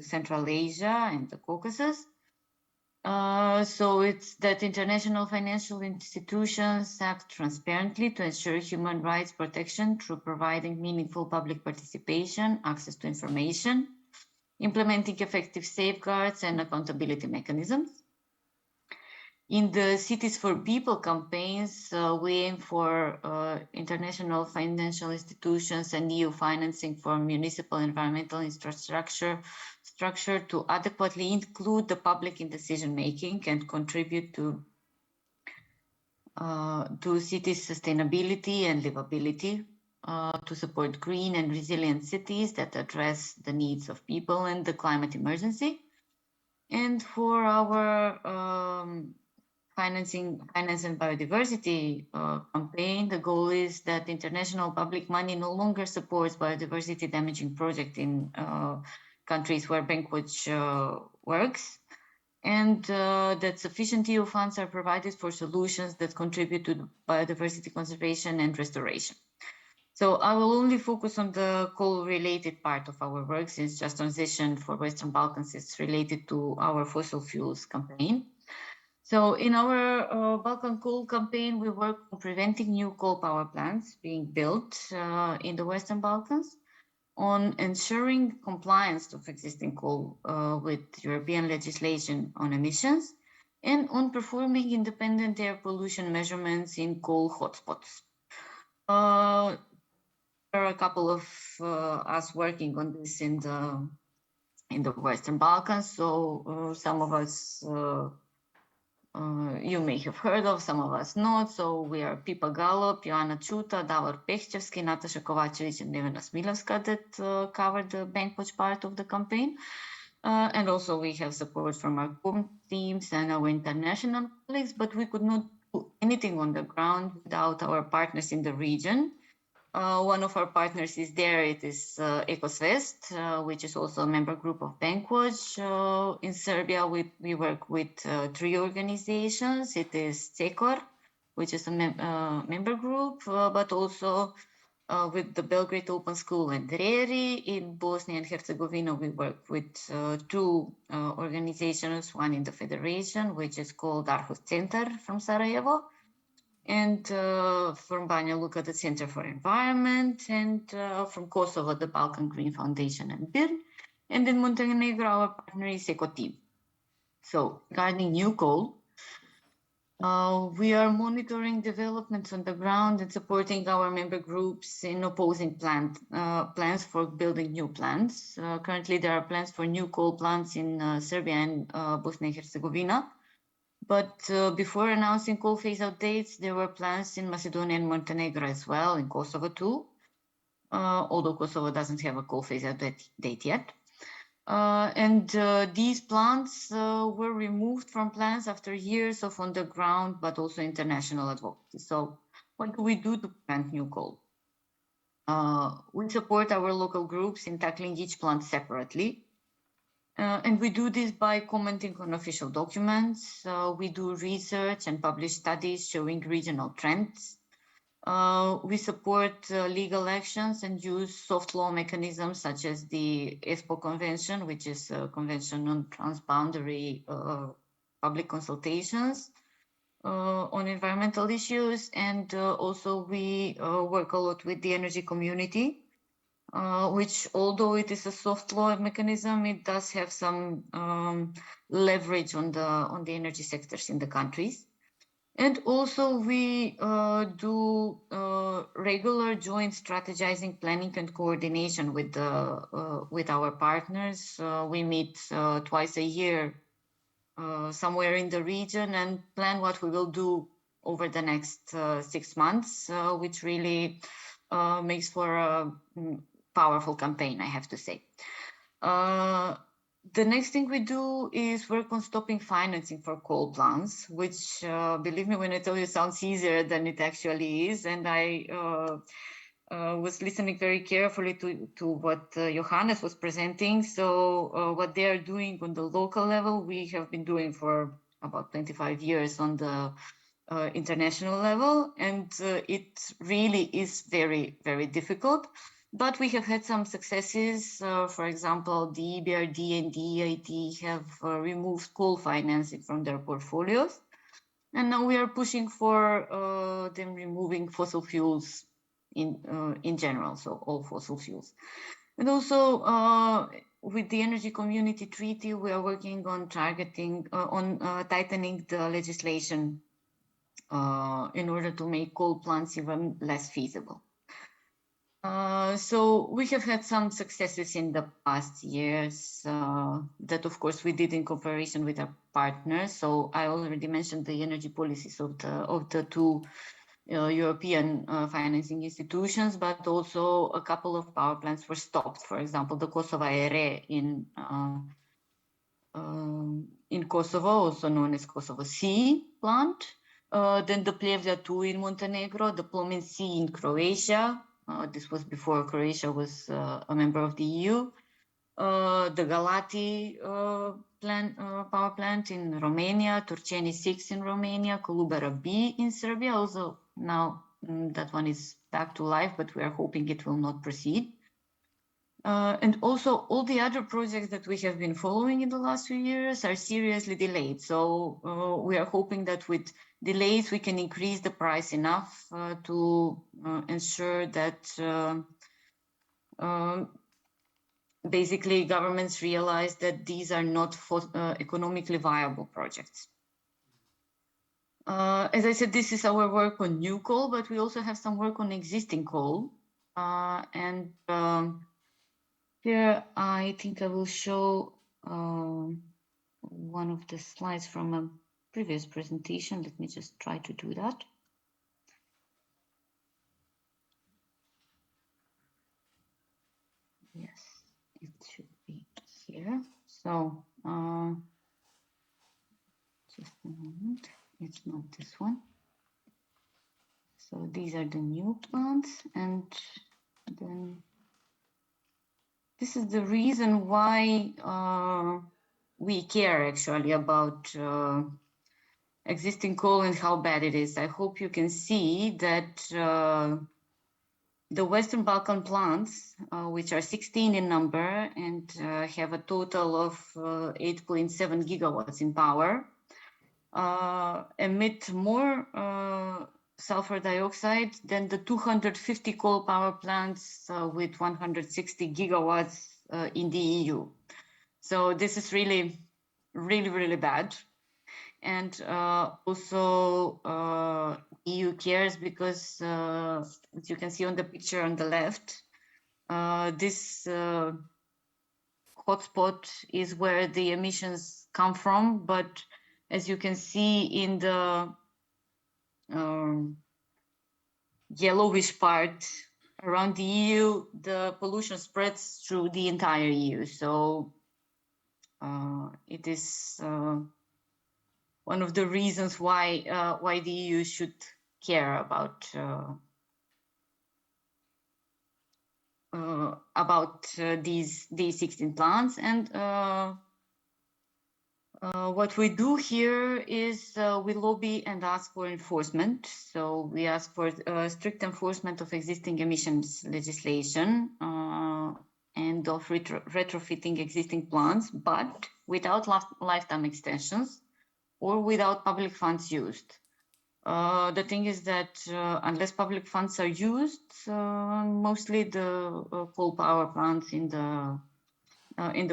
Central Asia and the Caucasus. So it's that international financial institutions act transparently to ensure human rights protection through providing meaningful public participation, access to information, implementing effective safeguards and accountability mechanisms. In the Cities for People campaigns, we aim for international financial institutions and EU financing for municipal environmental infrastructure to adequately include the public in decision-making and contribute to cities' sustainability and livability, to support green and resilient cities that address the needs of people and the climate emergency. And for our Finance and Biodiversity campaign, the goal is that international public money no longer supports biodiversity damaging projects in countries where Bankwatch works, and that sufficient EU funds are provided for solutions that contribute to biodiversity conservation and restoration. So I will only focus on the coal-related part of our work, since Just Transition for Western Balkans is related to our fossil fuels campaign. So in our Balkan coal campaign, we work on preventing new coal power plants being built in the Western Balkans, on ensuring compliance of existing coal with European legislation on emissions, and on performing independent air pollution measurements in coal hotspots. There are a couple of us working on this in the Western Balkans, so some of us you may have heard of, some of us not. So we are Pipa Galop, Joanna Chuta, Davor Pehchevski, Natasha Kovacevic, and Nevena Smilevska that covered the Bankwatch part of the campaign. And also we have support from our home teams and our international colleagues, but we could not do anything on the ground without our partners in the region. One of our partners is there, it is EKO-Svest, which is also a member group of Bankwatch. In Serbia, we work with 3 organizations. It is CECOR, which is a member group, but also with the Belgrade Open School and RERI. In Bosnia and Herzegovina, we work with 2 organizations, one in the Federation, which is called Arhus Center from Sarajevo, and from Banja Luka, the Center for Environment, and from Kosovo, the Balkan Green Foundation and BIRN, and in Montenegro, our partner is EKO-Team. So regarding new coal, we are monitoring developments on the ground and supporting our member groups in opposing plans for building new plants. Currently, there are plans for new coal plants in Serbia and Bosnia and Herzegovina. But before announcing coal phase-out dates, there were plans in Macedonia and Montenegro as well, in Kosovo too, although Kosovo doesn't have a coal phase-out date yet. And these plants were removed from plans after years of on-the-ground, but also international advocacy. So what do we do to prevent new coal? We support our local groups in tackling each plant separately. And we do this by commenting on official documents. We do research and publish studies showing regional trends. We support legal actions and use soft law mechanisms such as the ESPO Convention, which is a convention on transboundary public consultations on environmental issues. And also we work a lot with the energy community, which, although it is a soft law mechanism, it does have some leverage on the energy sectors in the countries. And also we do regular joint strategizing, planning, and coordination with our partners. We meet twice a year somewhere in the region and plan what we will do over the next 6 months, which really makes for a powerful campaign, I have to say. The next thing we do is work on stopping financing for coal plants, which, believe me when I tell you, sounds easier than it actually is. And I was listening very carefully to what Johannes was presenting. So what they are doing on the local level, we have been doing for about 25 years on the international level, and it really is very, very difficult. But we have had some successes. For example, the EBRD and the EIT have removed coal financing from their portfolios. And now we are pushing for them removing fossil fuels in general, so all fossil fuels. And also with the Energy Community Treaty, we are working on tightening the legislation in order to make coal plants even less feasible. So we have had some successes in the past years that, of course, we did in cooperation with our partners. So I already mentioned the energy policies of the two European financing institutions, but also a couple of power plants were stopped. For example, the Kosovo ARE in Kosovo, also known as Kosovo C plant. Then the Plevlja 2 in Montenegro, the Plomin C in Croatia. This was before Croatia was a member of the EU. The Galati power plant in Romania, Turceni 6 in Romania, Kolubara B in Serbia. Also now that one is back to life, but we are hoping it will not proceed. And also all the other projects that we have been following in the last few years are seriously delayed. So we are hoping that with delays, we can increase the price enough to ensure that basically governments realize that these are not economically viable projects. As I said, this is our work on new coal, but we also have some work on existing coal. Here, I think I will show one of the slides from a previous presentation. Let me just try to do that. Yes, it should be here. So, just a moment. It's not this one. So these are the new plants, and then this is the reason why we care actually about existing coal and how bad it is. I hope you can see that the Western Balkan plants, which are 16 in number and have a total of 8.7 gigawatts in power, emit more sulfur dioxide than the 250 coal power plants with 160 gigawatts in the EU. So this is really, really, really bad. And also EU cares because, as you can see on the picture on the left, this hotspot is where the emissions come from. But as you can see in the yellowish part around the EU, the pollution spreads through the entire EU. So it is one of the reasons why the EU should care about these 16 plants. And what we do here is we lobby and ask for enforcement. So we ask for strict enforcement of existing emissions legislation and of retrofitting existing plants, but without lifetime extensions or without public funds used. The thing is that unless public funds are used, mostly the coal power plants in the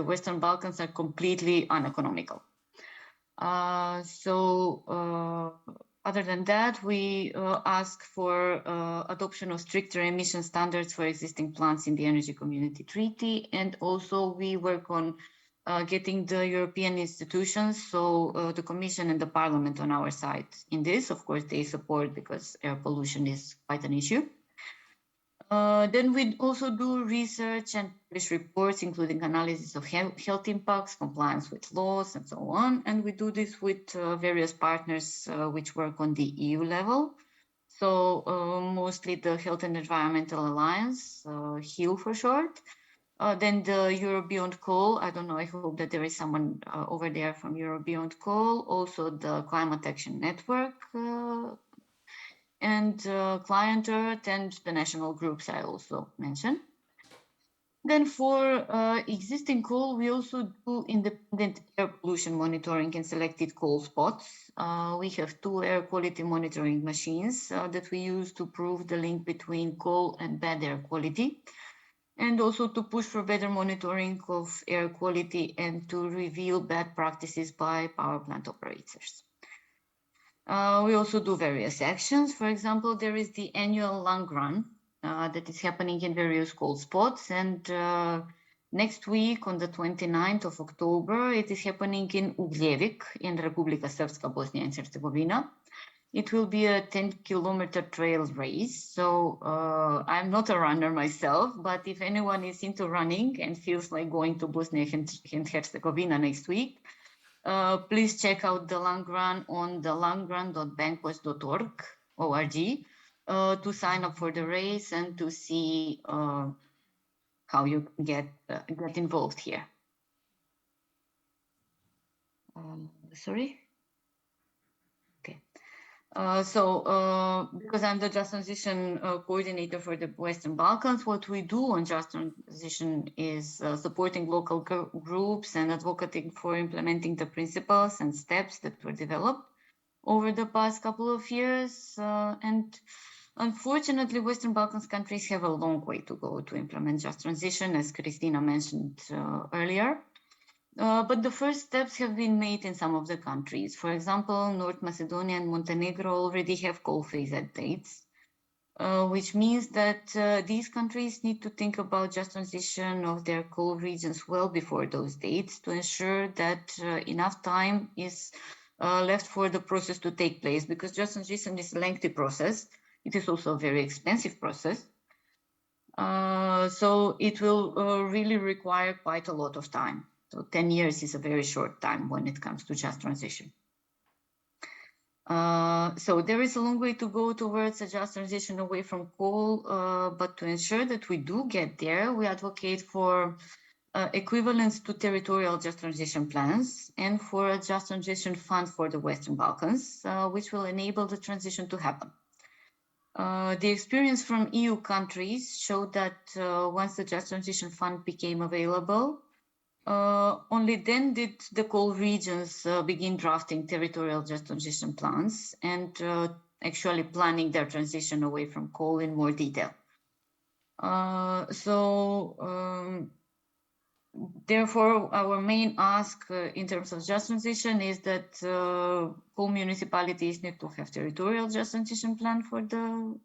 Western Balkans are completely uneconomical. Other than that, we ask for adoption of stricter emission standards for existing plants in the Energy Community Treaty, and also we work on getting the European institutions, so the Commission and the Parliament on our side in this. Of course, they support because air pollution is quite an issue. Then we also do research and publish reports, including analysis of health impacts, compliance with laws, and so on. And we do this with various partners which work on the EU level. So mostly the Health and Environmental Alliance, HEAL for short. Then the Europe Beyond Coal. I don't know, I hope that there is someone over there from Europe Beyond Coal. Also the Climate Action Network and Client Earth and the national groups I also mentioned. Then for existing coal, we also do independent air pollution monitoring in selected coal spots. We have 2 air quality monitoring machines that we use to prove the link between coal and bad air quality, and also to push for better monitoring of air quality and to reveal bad practices by power plant operators. We also do various actions. For example, there is the annual lung run that is happening in various cold spots. And next week, on the 29th of October, it is happening in Ugljevik in Republika Srpska, Bosnia and Herzegovina. It will be a 10-kilometer trail race. So I'm not a runner myself, but if anyone is into running and feels like going to Bosnia and Herzegovina next week, please check out the long run on the longrun.bankwatch.org to sign up for the race and to see how you get involved here. Sorry. Okay. Because I'm the Just Transition coordinator for the Western Balkans, what we do on Just Transition is supporting local groups and advocating for implementing the principles and steps that were developed over the past couple of years. And unfortunately, Western Balkans countries have a long way to go to implement Just Transition, as Kristina mentioned earlier. But the first steps have been made in some of the countries. For example, North Macedonia and Montenegro already have coal phase-out dates, which means that these countries need to think about just transition of their coal regions well before those dates to ensure that enough time is left for the process to take place, because just transition is a lengthy process. It is also a very expensive process. So it will really require quite a lot of time. So 10 years is a very short time when it comes to just transition. So there is a long way to go towards a just transition away from coal, but to ensure that we do get there, we advocate for equivalence to territorial just transition plans and for a just transition fund for the Western Balkans, which will enable the transition to happen. The experience from EU countries showed that once the Just Transition Fund became available, only then did the coal regions begin drafting territorial just transition plans and actually planning their transition away from coal in more detail. Therefore, our main ask in terms of just transition is that coal municipalities need to have territorial just transition plan for the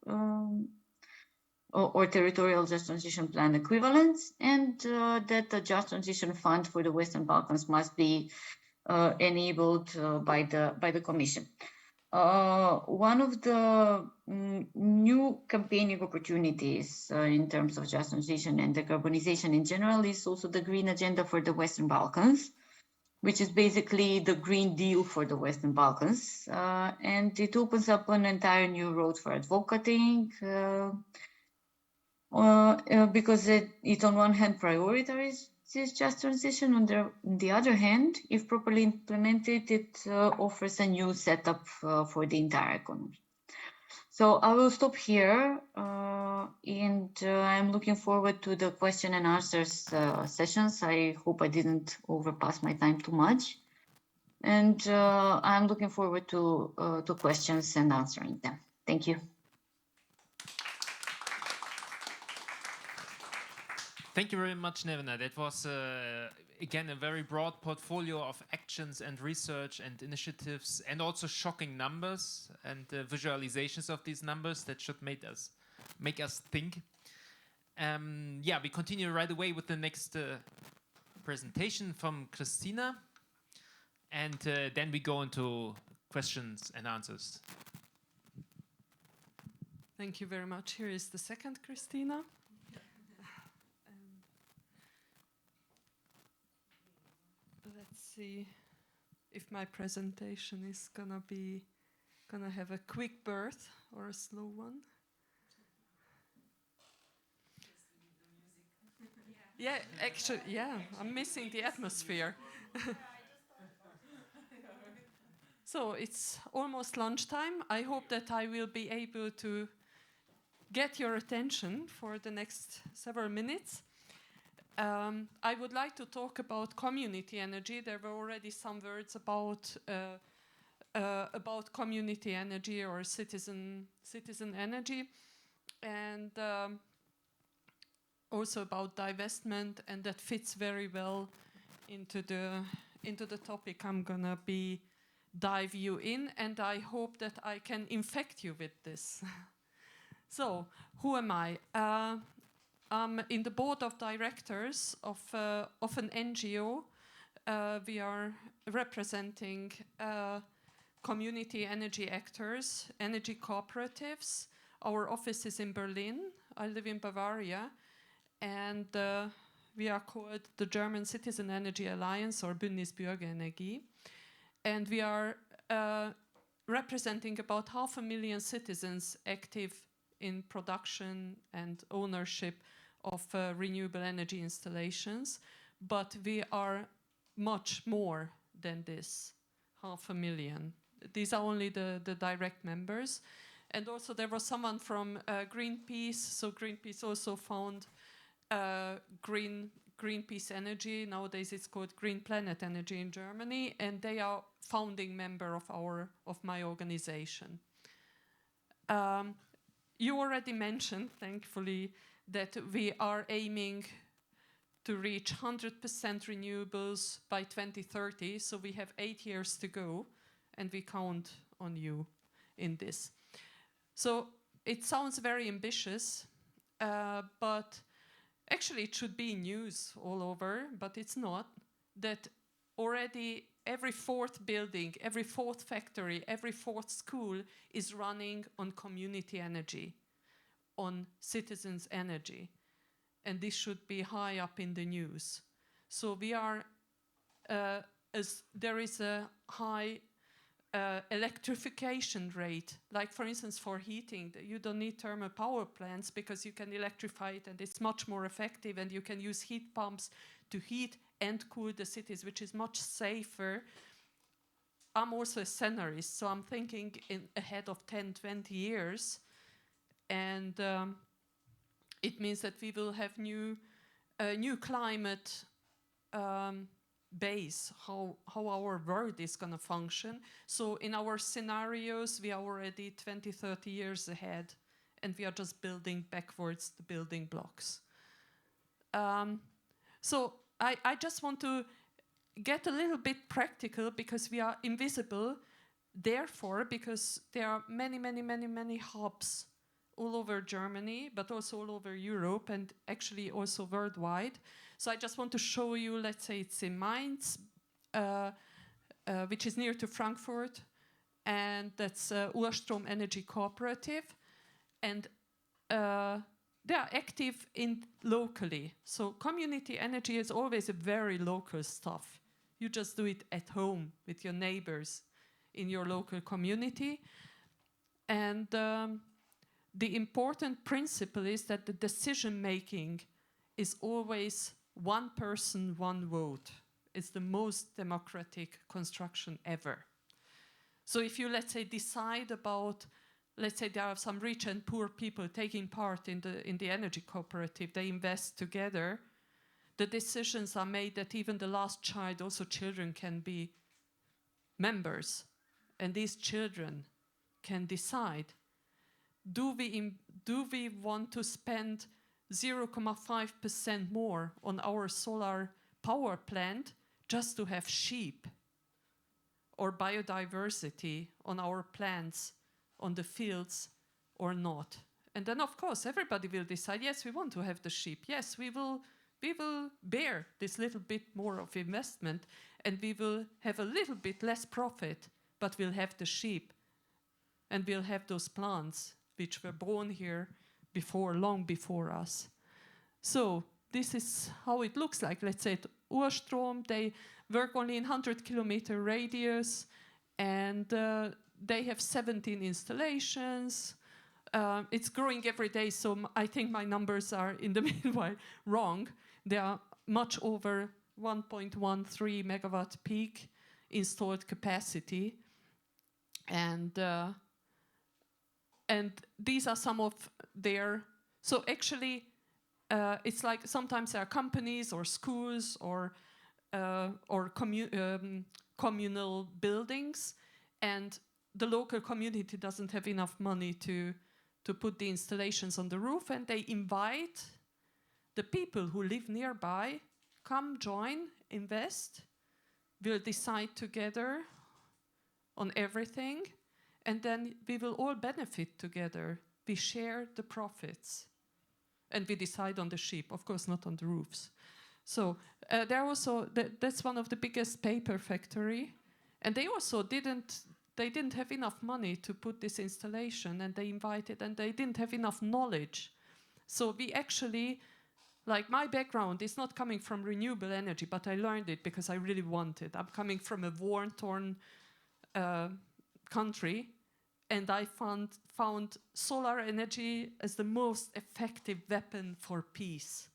or territorial just transition plan equivalents, and that the just transition fund for the Western Balkans must be enabled by the Commission. One of the new campaigning opportunities in terms of just transition and decarbonization in general is also the Green Agenda for the Western Balkans, which is basically the Green Deal for the Western Balkans. And it opens up an entire new road for advocating, because it on one hand prioritizes just transition, on the other hand, if properly implemented, it offers a new setup for the entire economy. So I will stop here, and I'm looking forward to the question and answers sessions. I hope I didn't overpass my time too much, and I'm looking forward to questions and answering them. Thank you. Thank you very much, Nevena. That was, again, a very broad portfolio of actions and research and initiatives, and also shocking numbers and visualizations of these numbers that should make us think. Yeah, we continue right away with the next presentation from Krisztina, and then we go into questions and answers. Thank you very much. Here is the second Krisztina. Let's see if my presentation is gonna be Gonna have a quick birth or a slow one. Yeah, actually, yeah, I'm missing the atmosphere. So it's almost lunchtime. I hope that I will be able to get your attention for the next several minutes. I would like to talk about community energy. There were already some words about community energy or citizen energy, and also about divestment, and that fits very well into the topic I'm gonna dive you in, and I hope that I can infect you with this. So, who am I? I'm in the board of directors of an NGO. We are representing community energy actors, energy cooperatives. Our office is in Berlin. I live in Bavaria, and we are called the German Citizen Energy Alliance, or Bündnis Bürgerenergie. And we are representing about 500,000 citizens active in production and ownership of renewable energy installations. But we are much more than this, 500,000. These are only the direct members. And also there was someone from Greenpeace. So Greenpeace also found Greenpeace Energy. Nowadays it's called Green Planet Energy in Germany, and they are founding member of my organization. You already mentioned, thankfully, that we are aiming to reach 100% renewables by 2030. So we have 8 years to go, and we count on you in this. So it sounds very ambitious, but actually it should be news all over, but it's not. That already every 4th building, every 4th factory, every 4th school is running on community energy, on citizens' energy. And this should be high up in the news. So we are, as there is a high electrification rate, like for instance for heating, you don't need thermal power plants because you can electrify it and it's much more effective, and you can use heat pumps to heat and cool the cities, which is much safer. I'm also a scenarist, so I'm thinking ahead of 10, 20 years, and it means that we will have new climate base, how our world is going to function. So in our scenarios, we are already 20, 30 years ahead, and we are just building backwards the building blocks. So I just want to get a little bit practical, because we are invisible, therefore, because there are many hubs all over Germany, but also all over Europe, and actually also worldwide. So I just want to show you, let's say it's in Mainz, which is near to Frankfurt, and that's Urstrom Energy Cooperative, and they are active locally. So community energy is always a very local stuff. You just do it at home with your neighbors in your local community. And the important principle is that the decision making is always one person, one vote. It's the most democratic construction ever. So if you, let's say, decide about, let's say there are some rich and poor people taking part in the energy cooperative, they invest together, the decisions are made that even the last child, also children, can be members. And these children can decide, do we want to spend 0.5% more on our solar power plant just to have sheep or biodiversity on our plants, on the fields, or not? And then, of course, everybody will decide, yes, we want to have the sheep. Yes, we will bear this little bit more of investment, and we will have a little bit less profit, but we'll have the sheep, and we'll have those plants which were born here long before us. So this is how it looks like. Let's say at Urstrom, they work only in 100-kilometer radius, and they have 17 installations. It's growing every day, so I think my numbers are in the meanwhile wrong. They are much over 1.13 megawatt peak installed capacity. And these are some of their, so actually it's like sometimes there are companies or schools or communal buildings, and the local community doesn't have enough money to put the installations on the roof, and they invite the people who live nearby, come join, invest, we'll decide together on everything, and then we will all benefit together. We share the profits, and we decide on the ship, of course not on the roofs. So there also, that's one of the biggest paper factory, and they also didn't have enough money to put this installation, and they invited, and they didn't have enough knowledge. So we actually, like my background is not coming from renewable energy, but I learned it because I really want it. I'm coming from a war-torn country, and I found solar energy as the most effective weapon for peace.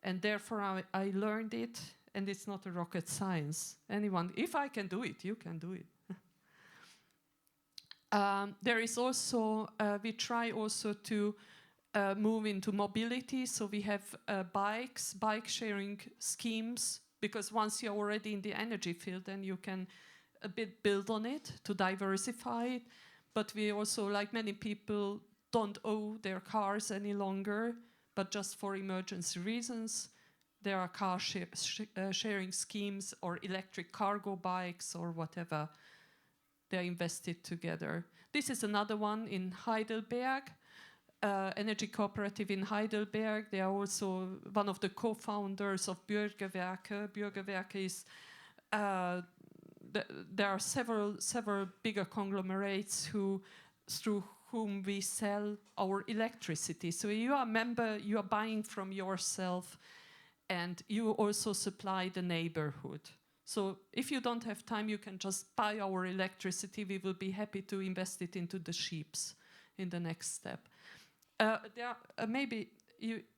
And therefore I learned it, and it's not a rocket science. Anyone, if I can do it, you can do it. There is also, we try also to move into mobility. So we have bike sharing schemes, because once you're already in the energy field, then you can a bit build on it to diversify it. But we also, like many people, don't own their cars any longer, but just for emergency reasons. There are car sharing schemes or electric cargo bikes or whatever. They're invested together. This is another one in Heidelberg, energy cooperative in Heidelberg. They are also one of the co-founders of Bürgerenergie. Bürgerenergie is, there are several bigger conglomerates through whom we sell our electricity. So you are a member, you are buying from yourself, and you also supply the neighborhood. So if you don't have time, you can just buy our electricity. We will be happy to invest it into the sheeps in the next step. There are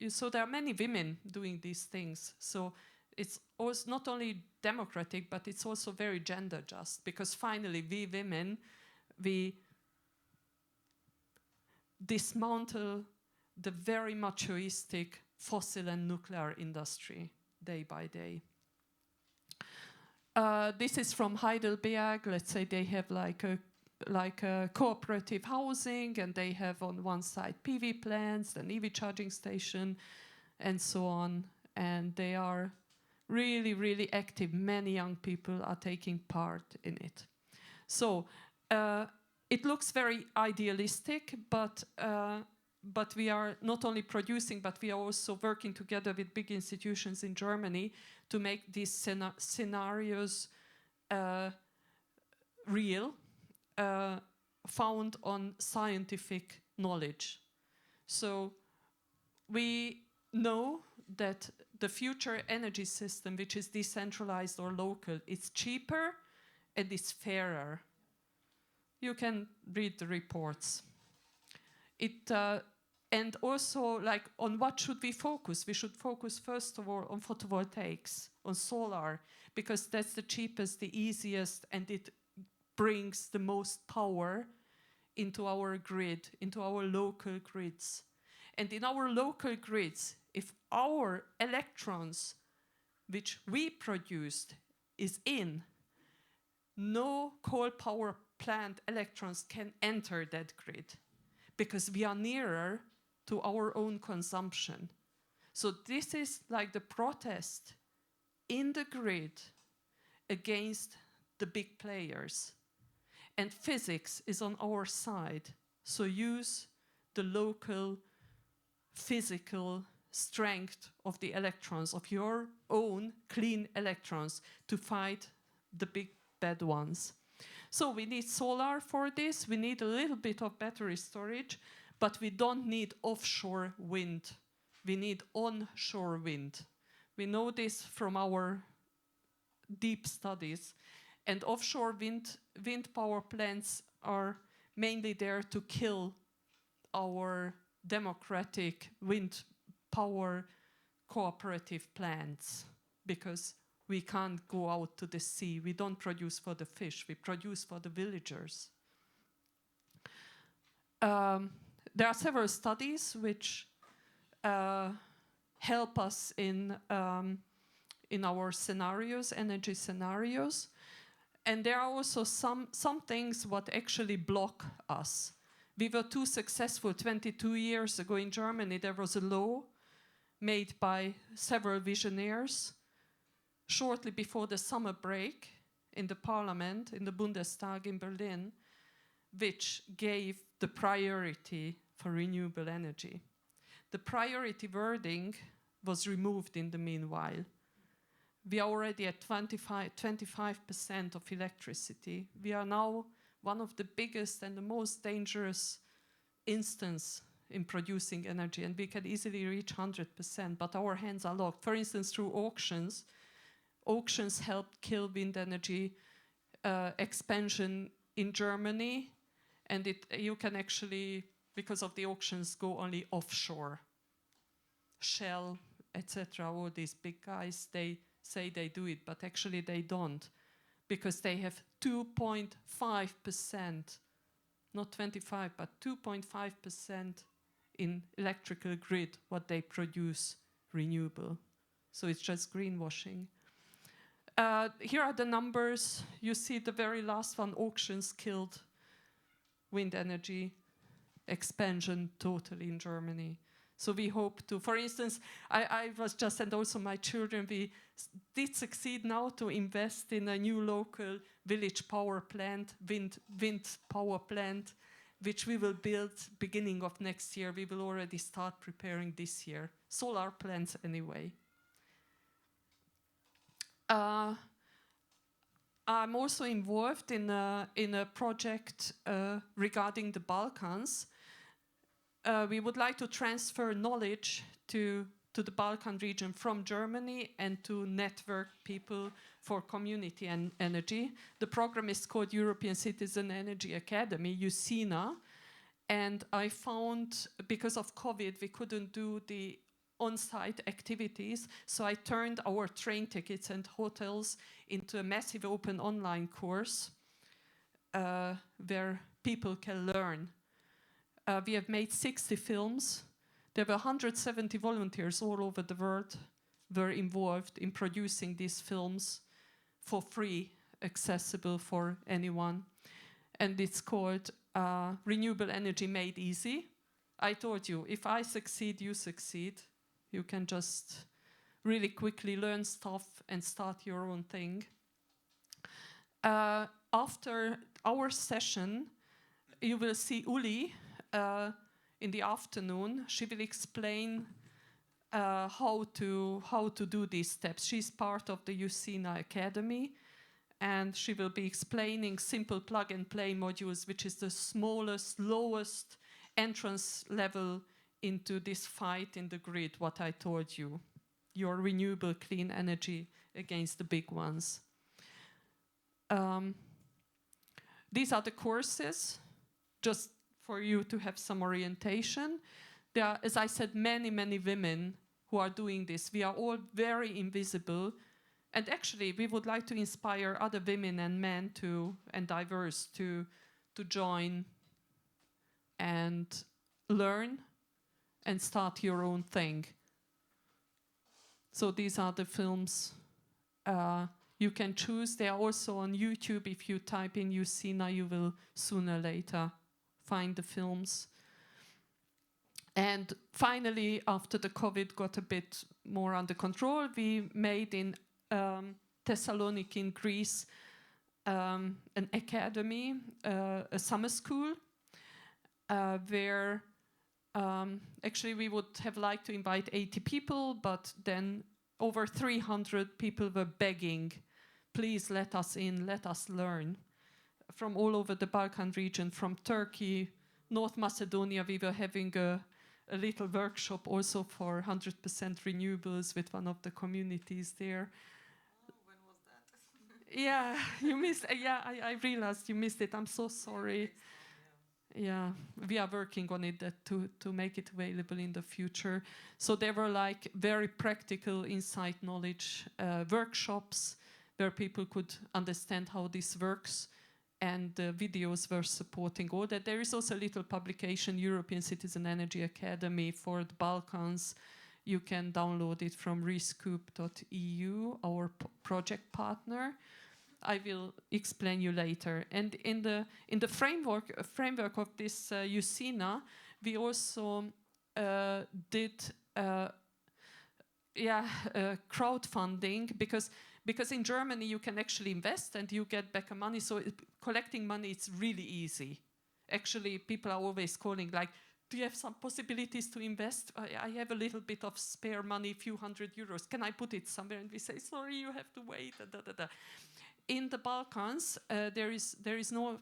so there are many women doing these things. So it's also not only democratic, but it's also very gender just, because finally we women, we dismantle the very machoistic fossil and nuclear industry day by day. This is from Heidelberg. Let's say they have like a cooperative housing, and they have on one side PV plants, an EV charging station, and so on. And they are really, really active. Many young people are taking part in it. So it looks very idealistic, but we are not only producing, but we are also working together with big institutions in Germany to make these scenarios real, found on scientific knowledge. So we know that the future energy system, which is decentralized or local, is cheaper and is fairer. You can read the reports. And also, like, on what should we focus? We should focus first of all on photovoltaics, on solar, because that's the cheapest, the easiest, and it brings the most power into our grid, into our local grids. And in our local grids, if our electrons, which we produced, is in, no coal power plant electrons can enter that grid, because we are nearer to our own consumption. So this is like the protest in the grid against the big players. And physics is on our side. So use the local physical strength of the electrons, of your own clean electrons, to fight the big bad ones. So we need solar for this. We need a little bit of battery storage, but we don't need offshore wind. We need onshore wind. We know this from our deep studies. And offshore wind power plants are mainly there to kill our democratic wind power cooperative plants, because we can't go out to the sea. We don't produce for the fish, we produce for the villagers. There are several studies which help us in our scenarios, energy scenarios. And there are also some things what actually block us. We were too successful 22 years ago in Germany. There was a law made by several visionaries shortly before the summer break in the parliament, in the Bundestag in Berlin, which gave the priority for renewable energy. The priority wording was removed in the meanwhile. We are already at 25% of electricity. We are now one of the biggest and the most dangerous instance in producing energy, and we can easily reach 100%, but our hands are locked. For instance, through auctions. Auctions helped kill wind energy expansion in Germany, and you can actually, because of the auctions, go only offshore. Shell, etc., all these big guys, they say they do it, but actually they don't, because they have 2.5%, not 25, but 2.5% in electrical grid, what they produce renewable. So it's just greenwashing. Here are the numbers. You see the very last one, auctions killed wind energy expansion totally in Germany. So we hope to, for instance, I was just, and also my children, we did succeed now to invest in a new local village power plant, wind power plant, which we will build beginning of next year. We will already start preparing this year. Solar plants anyway. I'm also involved in a project regarding the Balkans. We would like to transfer knowledge to the Balkan region from Germany and to network people for community and energy. The program is called European Citizen Energy Academy, EUCINA. And I found, because of COVID, we couldn't do the on-site activities, so I turned our train tickets and hotels into a massive open online course where people can learn. We have made 60 films. There were 170 volunteers all over the world were involved in producing these films for free, accessible for anyone. And it's called Renewable Energy Made Easy. I told you, if I succeed, you succeed. You can just really quickly learn stuff and start your own thing. After our session, you will see Uli in the afternoon. She will explain how to do these steps. She's part of the EUCINA Academy, and she will be explaining simple plug-and-play modules, which is the smallest, lowest entrance level into this fight in the grid, what I told you, your renewable clean energy against the big ones. These are the courses, just for you to have some orientation. There are, as I said, many, many women who are doing this. We are all very invisible. And actually, we would like to inspire other women and men and diverse to join and learn and start your own thing. So these are the films you can choose. They are also on YouTube. If you type in EUCINA, you will sooner or later find the films. And finally, after the COVID got a bit more under control, we made in Thessaloniki in Greece an academy, a summer school, where actually we would have liked to invite 80 people, but then over 300 people were begging, please let us in, let us learn. From all over the Balkan region, from Turkey, North Macedonia, we were having a little workshop also for 100% renewables with one of the communities there. Oh, when was that? Yeah, you missed. Yeah, I realized you missed it. I'm so sorry. Yeah, we are working on it to make it available in the future. So there were like very practical inside knowledge workshops where people could understand how this works, and the videos were supporting all that. There is also a little publication, European Citizen Energy Academy for the Balkans. You can download it from rescoop.eu, our project partner. I will explain you later. And in the framework of this UCINA, we also did crowdfunding, because in Germany you can actually invest and you get back money. So collecting money is really easy. Actually, people are always calling like, do you have some possibilities to invest? I have a little bit of spare money, a few €100. Can I put it somewhere? And we say, sorry, you have to wait. In the Balkans, there is no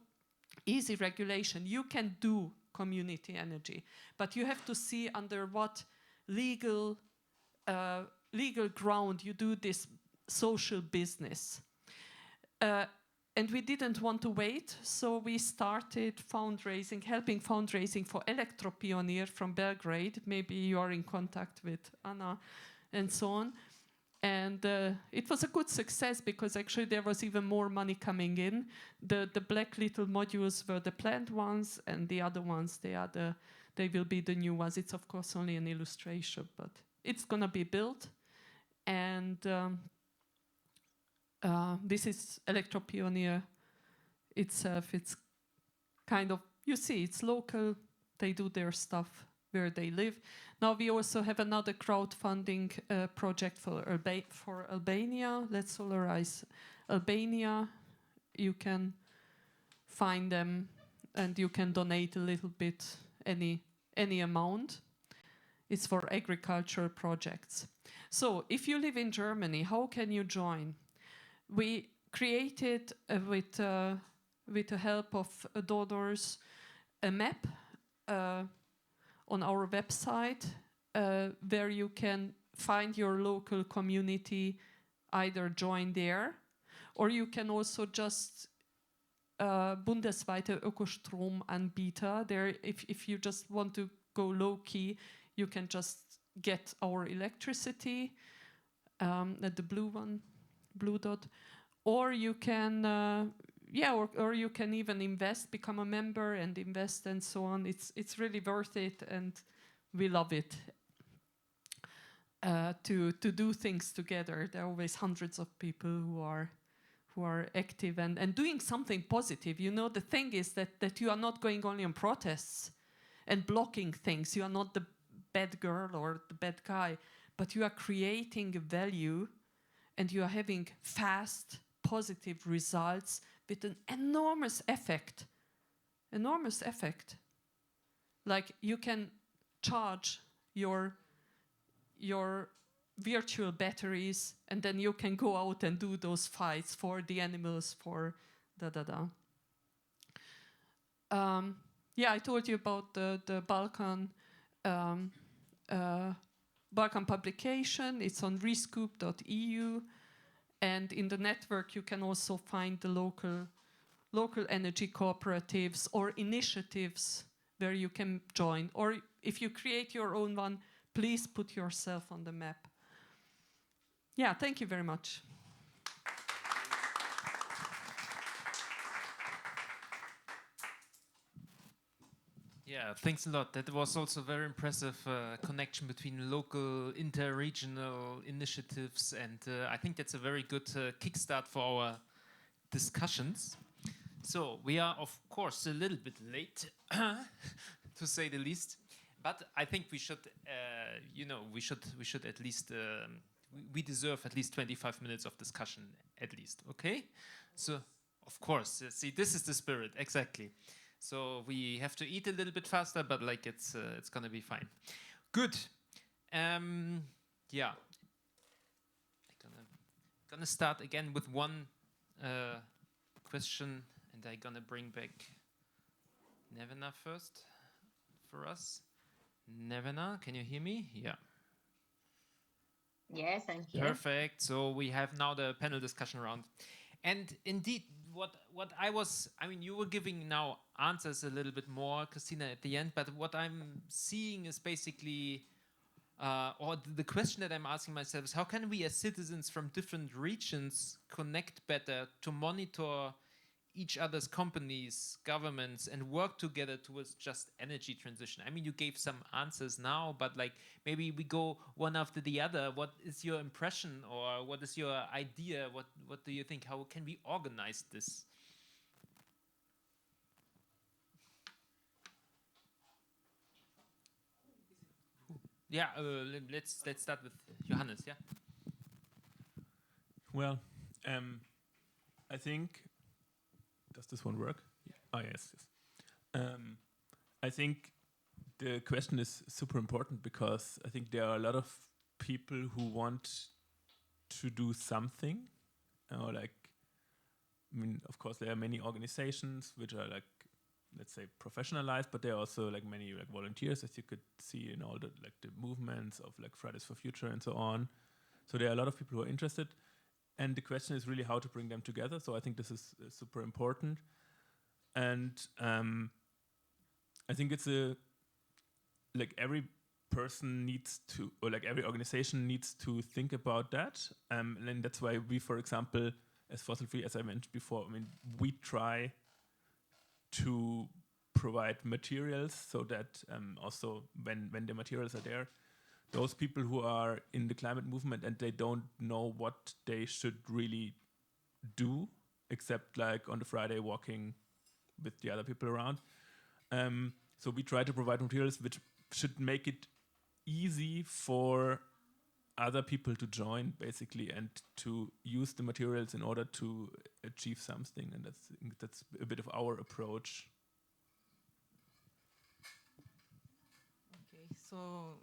easy regulation. You can do community energy, but you have to see under what legal ground you do this social business. And we didn't want to wait, so we started helping fundraising for Elektropionir from Belgrade. Maybe you are in contact with Anna and so on. And it was a good success, because actually there was even more money coming in. The black little modules were the planned ones, and the other ones, they will be the new ones. It's of course only an illustration, but it's gonna be built. And this is Elektropionir itself. It's kind of, you see, it's local. They do their stuff where they live. Now we also have another crowdfunding project for Albania. Let's solarize Albania. You can find them and you can donate a little bit, any amount. It's for agricultural projects. So if you live in Germany, how can you join? We created, with the help of donors, a map on our website where you can find your local community, either join there, or you can also just bundesweite Ökostromanbieter. There, if you just want to go low-key, you can just get our electricity, the blue dot, or you can, or you can even invest, become a member and invest and so on. It's really worth it, and we love it. To do things together. There are always hundreds of people who are active and doing something positive. You know, the thing is that you are not going only on protests and blocking things. You are not the bad girl or the bad guy, but you are creating value, and you are having fast, positive results with an enormous effect. Enormous effect. Like, you can charge your virtual batteries, and then you can go out and do those fights for the animals, for I told you about the Balkan publication. It's on rescoop.eu, and in the network you can also find the local energy cooperatives or initiatives where you can join. Or if you create your own one, please put yourself on the map. Yeah, thank you very much. Yeah, thanks a lot. That was also a very impressive connection between local, inter-regional initiatives, and I think that's a very good kickstart for our discussions. So we are, of course, a little bit late, to say the least. But I think we should, we should at least, we deserve at least 25 minutes of discussion, at least. Okay? So, of course, see, this is the spirit, exactly. So we have to eat a little bit faster, but like it's gonna be fine. Good. I'm gonna start again with one question, and I'm gonna bring back Nevena first for us. Nevena, can you hear me? Yeah. Yes, I'm here. Perfect. So we have now the panel discussion round. And indeed, what I was, I mean, you were giving now answers a little bit more, Kristina, at the end, but what I'm seeing is basically, or the question that I'm asking myself is, how can we as citizens from different regions connect better to monitor each other's companies, governments, and work together towards just energy transition? I mean, you gave some answers now, but like maybe we go one after the other. What is your impression, or what is your idea? What do you think? How can we organize this? Yeah, let's start with Johannes. Yeah. Well, I think. Does this one work? Yeah. Oh yes. I think the question is super important because I think there are a lot of people who want to do something, or like, I mean, of course, there are many organizations which are like, let's say, professionalized, but there are also like many like volunteers, as you could see in all the like the movements of like Fridays for Future and so on. So there are a lot of people who are interested, and the question is really how to bring them together. So I think this is super important, and I think it's like every person needs to, or like every organization needs to think about that, and that's why we, for example, as Fossil Free, as I mentioned before, I mean, we try to provide materials so that also when the materials are there, those people who are in the climate movement and they don't know what they should really do, except like on the Friday walking with the other people around. So we try to provide materials which should make it easy for other people to join, basically, and to use the materials in order to achieve something. And that's a bit of our approach. Okay, so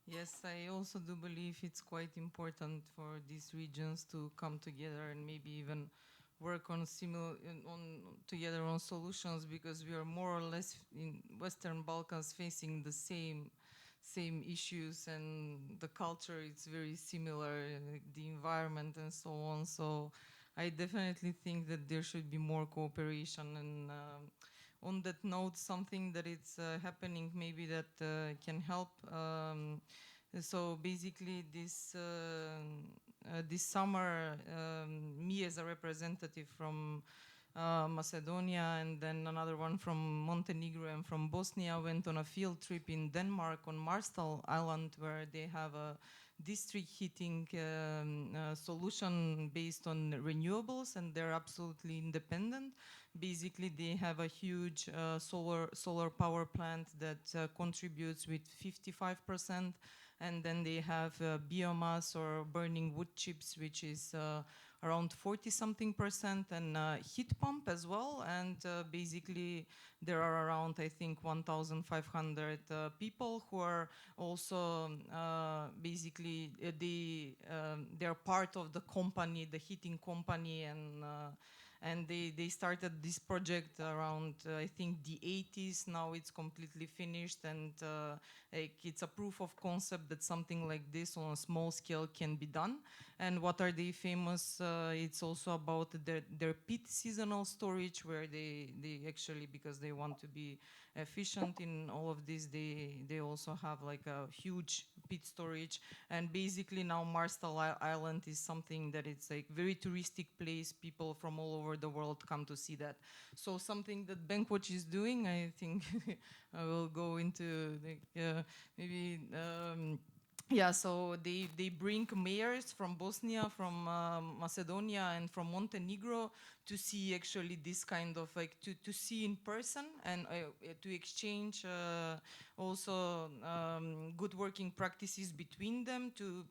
yes, I also do believe it's quite important for these regions to come together and maybe even work on together on solutions, because we are more or less in Western Balkans facing the same issues, and the culture is very similar, the environment and so on. So I definitely think that there should be more cooperation. And on that note, something that it's happening maybe that can help. So basically this summer, me as a representative from Macedonia, and then another one from Montenegro and from Bosnia, went on a field trip in Denmark on Marstal Island, where they have a district heating solution based on renewables, and they're absolutely independent. Basically, they have a huge solar power plant that contributes with 55%, and then they have biomass or burning wood chips, which is around 40-something%, and heat pump as well. And basically, there are around, I think, 1,500 people who are also basically they're part of the company, the heating company, and they started this project around, I think, the 80s. Now it's completely finished, and it's a proof of concept that something like this on a small scale can be done. And what are they famous? It's also about their pit seasonal storage, where they actually, because they want to be efficient in all of this, they also have like a huge pit storage. And basically now Marstal Island is something that it's like very touristic place. People from all over the world come to see that. So something that Bankwatch is doing, I think I will go into maybe yeah, so they bring mayors from Bosnia, from Macedonia, and from Montenegro to see actually this kind of like to see in person, and to exchange also good working practices between them, to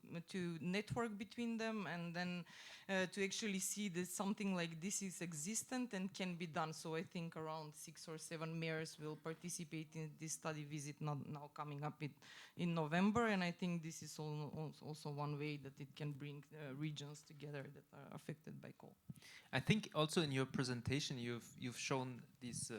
network between them, and then to actually see that something like this is existent and can be done. So I think around 6 or 7 mayors will participate in this study visit now coming up in November, and I think this is also one way that it can bring regions together that are affected by coal. I think also in your presentation you've shown these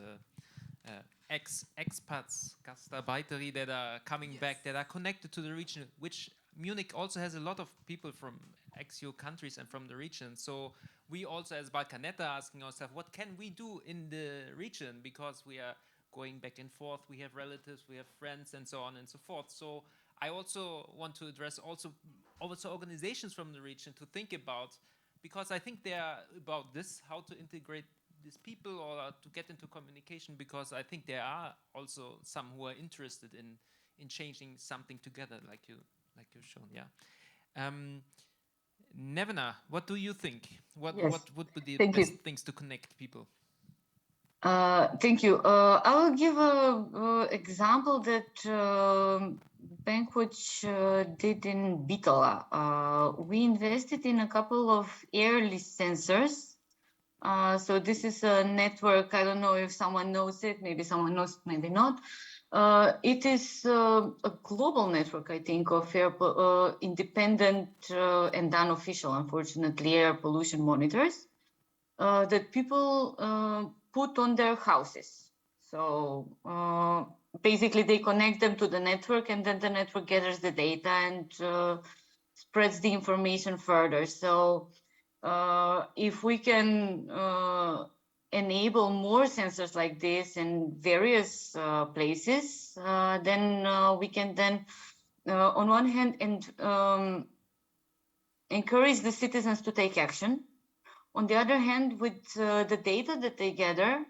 expats, Gastarbeiteri, that are coming back, that are connected to the region, which Munich also has a lot of people from ex-EU countries and from the region. So we also as balkaNet are asking ourselves, what can we do in the region? Because we are going back and forth, we have relatives, we have friends, and so on and so forth. So I also want to address also organizations from the region to think about, because I think they are about this, how to integrate these people or to get into communication, because I think there are also some who are interested in changing something together, like you've shown. Yeah. Nevena, what do you think? What would be the Thank you. best things to connect people? Thank you. I will give an example that Bankwatch did in Bitola. We invested in a couple of early sensors. So this is a network. I don't know if someone knows it. Maybe someone knows, maybe not. It is a global network, I think, of independent and unofficial, unfortunately, air pollution monitors that people put on their houses. So basically, they connect them to the network, and then the network gathers the data and spreads the information further. So if we can enable more sensors like this in various places, then we can then, on one hand, encourage the citizens to take action. On the other hand, with the data that they gather,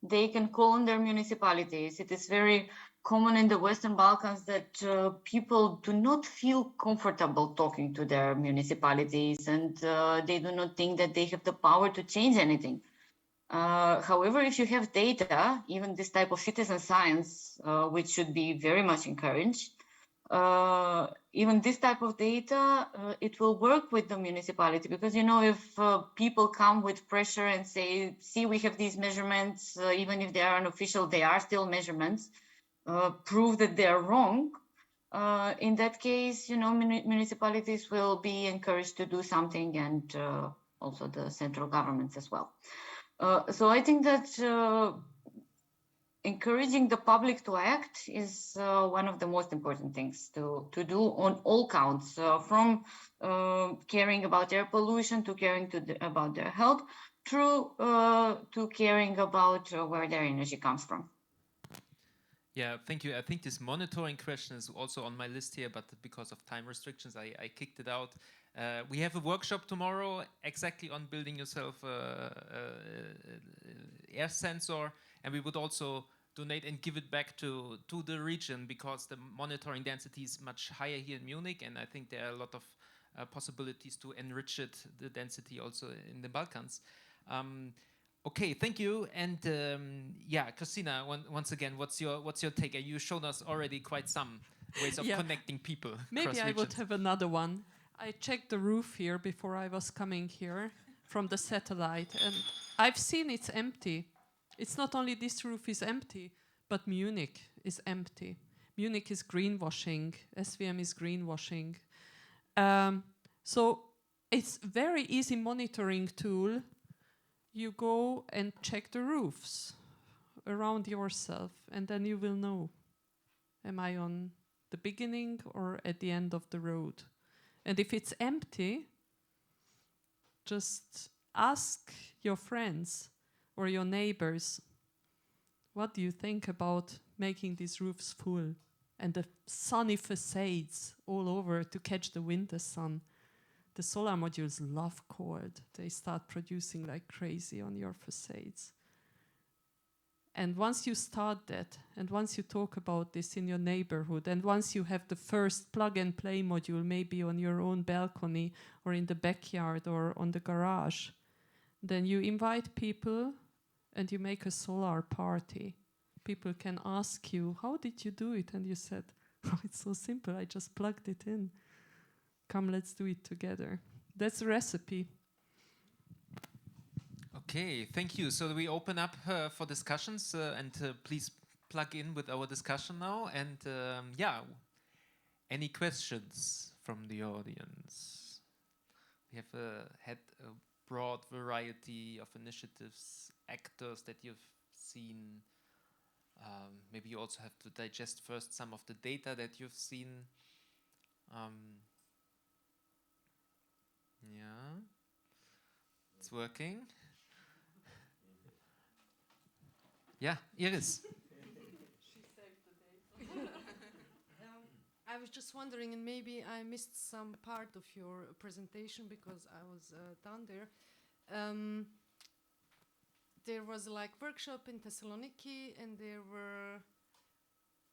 they can call on their municipalities. It is very common in the Western Balkans that people do not feel comfortable talking to their municipalities, and they do not think that they have the power to change anything. However, if you have data, even this type of citizen science, which should be very much encouraged, even this type of data, it will work with the municipality, because, you know, if people come with pressure and say, see, we have these measurements, even if they are unofficial, they are still measurements, prove that they are wrong. In that case, you know, municipalities will be encouraged to do something, and also the central governments as well. So I think that encouraging the public to act is one of the most important things to do on all counts, from caring about air pollution to caring about their health, through to caring about where their energy comes from. Yeah, thank you. I think this monitoring question is also on my list here, but because of time restrictions, I kicked it out. We have a workshop tomorrow exactly on building yourself air sensor, and we would also donate and give it back to the region, because the monitoring density is much higher here in Munich, and I think there are a lot of possibilities to enrich it, the density also in the Balkans. Okay, thank you. And yeah, Kristina, once again, what's your take? You showed us already quite some ways of connecting people. Maybe I would have another one. I checked the roof here before I was coming here from the satellite, and I've seen it's empty. It's not only this roof is empty, but Munich is empty. Munich is greenwashing. SVM is greenwashing. So it's very easy monitoring tool. You go and check the roofs around yourself, and then you will know, am I on the beginning or at the end of the road? And if it's empty, just ask your friends or your neighbors, what do you think about making these roofs full and the sunny facades all over to catch the winter sun? The solar modules love cold. They start producing like crazy on your facades. And once you start that, and once you talk about this in your neighborhood, and once you have the first plug-and-play module, maybe on your own balcony or in the backyard or on the garage, then you invite people and you make a solar party. People can ask you, how did you do it? And you said, oh, it's so simple, I just plugged it in. Come, let's do it together. That's a recipe. Okay, thank you. So we open up for discussions, and please plug in with our discussion now. And yeah, any questions from the audience? We have had a broad variety of initiatives, actors that you've seen. Maybe you also have to digest first some of the data that you've seen. Yeah. It's working. Yeah, Iris. I was just wondering, and maybe I missed some part of your presentation because I was down there. There was like workshop in Thessaloniki, and there were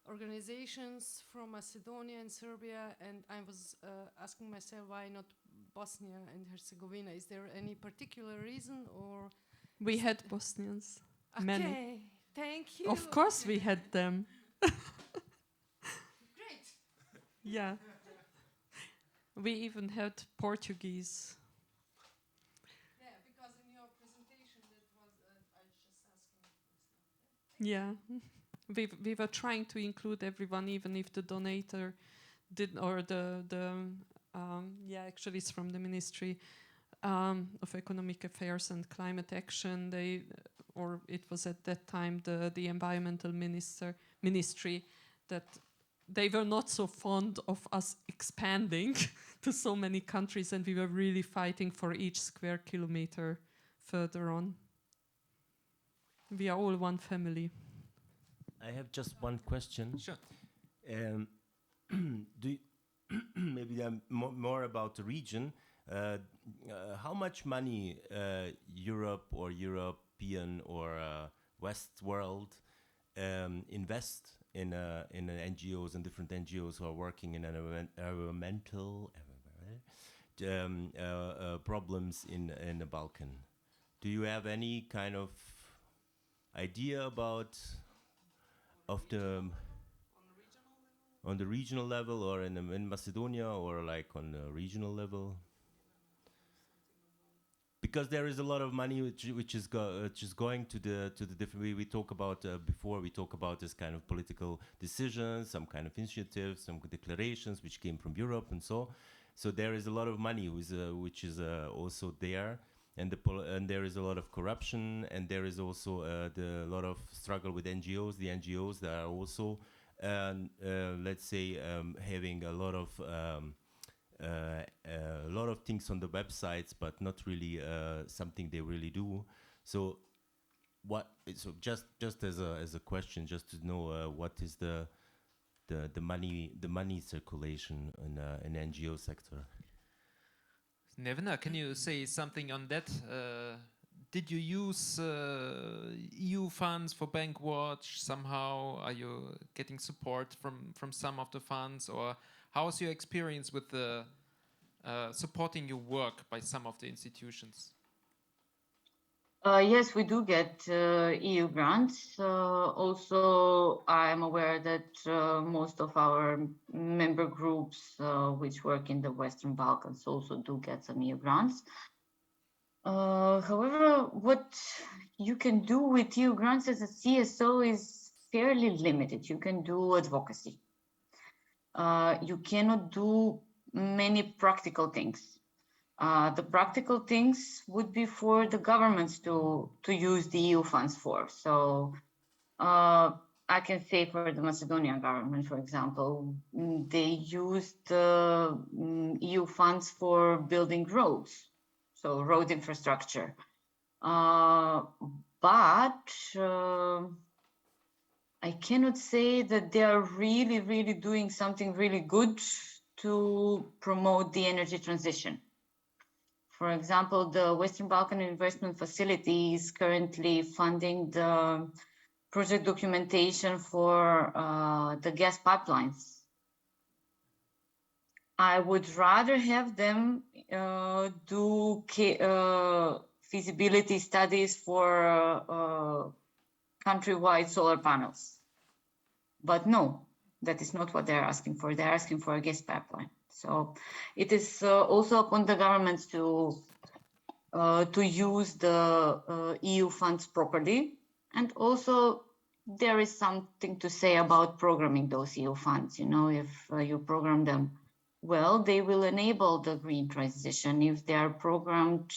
organizations from Macedonia and Serbia, and I was asking myself, why not Bosnia and Herzegovina? Is there any particular reason, or? We had Bosnians. Many. Okay, thank you. Of course we had them. Great. Yeah. We even had Portuguese. Yeah, because in your presentation that was, I was just asking. Yeah. We were trying to include everyone, even if the donator did, or actually it's from the Ministry of Economic Affairs and Climate Action. They, or it was at that time the Environmental Ministry, that they were not so fond of us expanding to so many countries, and we were really fighting for each square kilometer further on. We are all one family. I have just one question. Sure. Maybe more about the region. How much money Europe or European or West world invest in NGOs and different NGOs who are working in environmental problems in the Balkan? Do you have any kind of idea about on the regional level, or in Macedonia, or like on the regional level? Because there is a lot of money which is going to the different. We talk about before. We talk about this kind of political decisions, some kind of initiatives, some declarations which came from Europe and so. So there is a lot of money which is also there, and there is a lot of corruption, and there is also a lot of struggle with NGOs. The NGOs that are also, let's say, having a lot of things on the websites, but not really something they really do. So, So just as a question, just to know what is the money circulation in NGO sector. Nevena, can you say something on that? Did you use EU funds for Bankwatch somehow? Are you getting support from some of the funds, or how is your experience with the supporting your work by some of the institutions? Yes, we do get EU grants. Also, I'm aware that most of our member groups which work in the Western Balkans also do get some EU grants. However, what you can do with EU grants as a CSO is fairly limited. You can do advocacy. You cannot do many practical things. The practical things would be for the governments to use the EU funds for. So I can say for the Macedonian government, for example, they used EU funds for building roads, so road infrastructure. But I cannot say that they are really doing something really good to promote the energy transition. For example, the Western Balkan Investment Facility is currently funding the project documentation for the gas pipelines. I would rather have them do feasibility studies for countrywide solar panels. But no, that is not what they're asking for. They're asking for a gas pipeline. So it is also upon the governments to use the EU funds properly. And also there is something to say about programming those EU funds. You know, if you program them well, they will enable the green transition. If they are programmed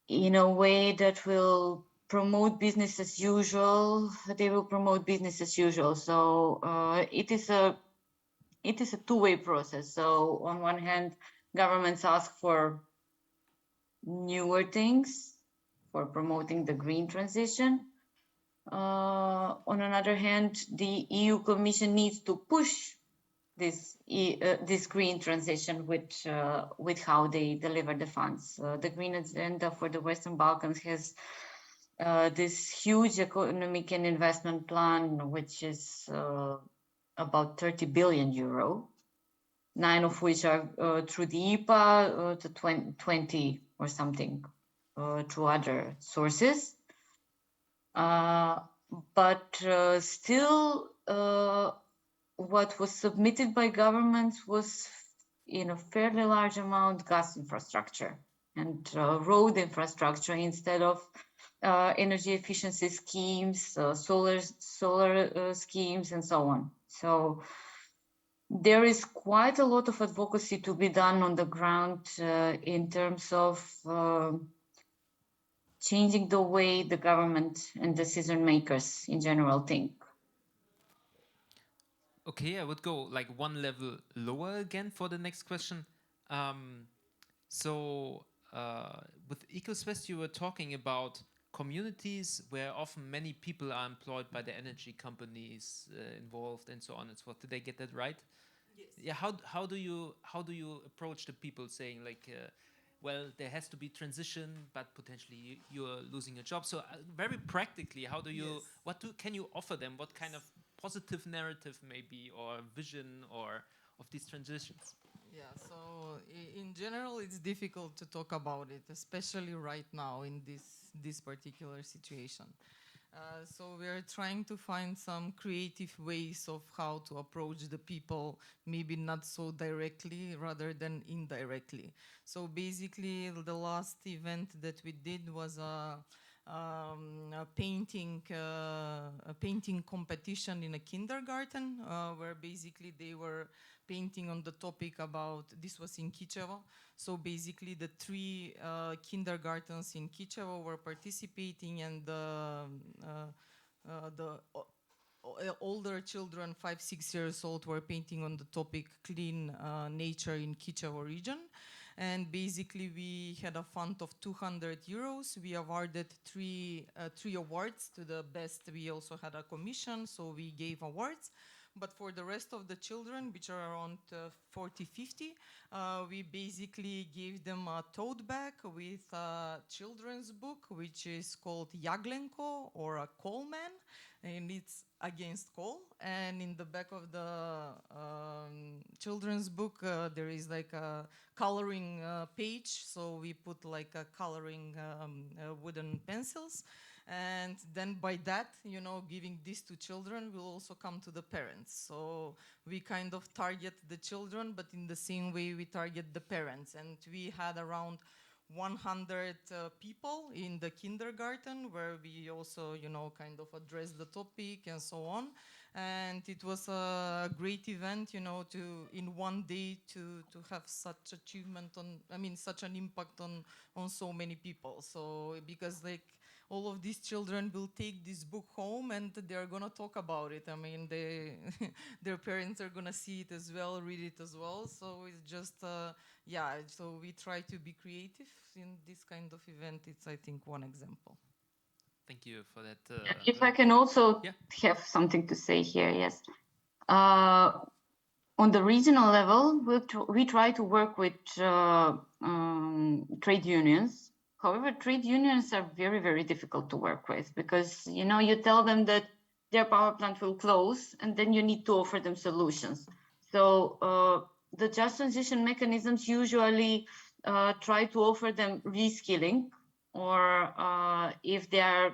in a way that will promote business as usual, they will promote business as usual. So it is a two-way process. So on one hand, governments ask for newer things for promoting the green transition. On another hand, the EU Commission needs to push this green transition with how they deliver the funds. The green agenda for the Western Balkans has this huge economic and investment plan, which is about 30 billion euro, 9 of which are through the IPA, to 20 or something through other sources. But still, what was submitted by governments was in a fairly large amount gas infrastructure and road infrastructure instead of energy efficiency schemes, solar schemes, and so on. So there is quite a lot of advocacy to be done on the ground in terms of changing the way the government and decision makers in general think. Okay, I would go like one level lower again for the next question. With EKO-Svest, you were talking about communities where often many people are employed by the energy companies involved and so on and so forth. Did I get that right? Yes. Yeah. How do you approach the people saying like, well, there has to be transition, but potentially you're losing a job. So very practically, how do you? Yes. Can you offer them? What kind of positive narrative maybe or vision or of these transitions? Yeah, so in general, it's difficult to talk about it, especially right now in this particular situation. So we are trying to find some creative ways of how to approach the people, maybe not so directly, rather than indirectly. So basically, the last event that we did was a painting competition in a kindergarten, where basically they were painting on the topic about, this was in Kičevo, so basically the 3 kindergartens in Kičevo were participating, and the older children, 5-6 years old, were painting on the topic clean nature in Kičevo region. And basically we had a fund of 200 euros. We awarded three awards to the best. We also had a commission, so we gave awards. But for the rest of the children, which are around 40-50, we basically gave them a tote bag with a children's book, which is called Jaglenko, or a coal man, and it's against coal. And in the back of the children's book, there is like a coloring page, so we put like a coloring wooden pencils. And then by that, giving this to children will also come to the parents. So we kind of target the children, but in the same way we target the parents. And we had around 100 people in the kindergarten, where we also, kind of addressed the topic and so on. And it was a great event, to in one day to have such achievement such an impact on so many people. So because all of these children will take this book home and they're gonna talk about it. Their parents are gonna see it as well, read it as well. So it's just, so we try to be creative in this kind of event. It's, I think, one example. Thank you for that. If I can also have something to say here, yes. On the regional level, we try to work with trade unions. However, trade unions are very, very difficult to work with because, you tell them that their power plant will close and then you need to offer them solutions. So the just transition mechanisms usually try to offer them reskilling, or if they are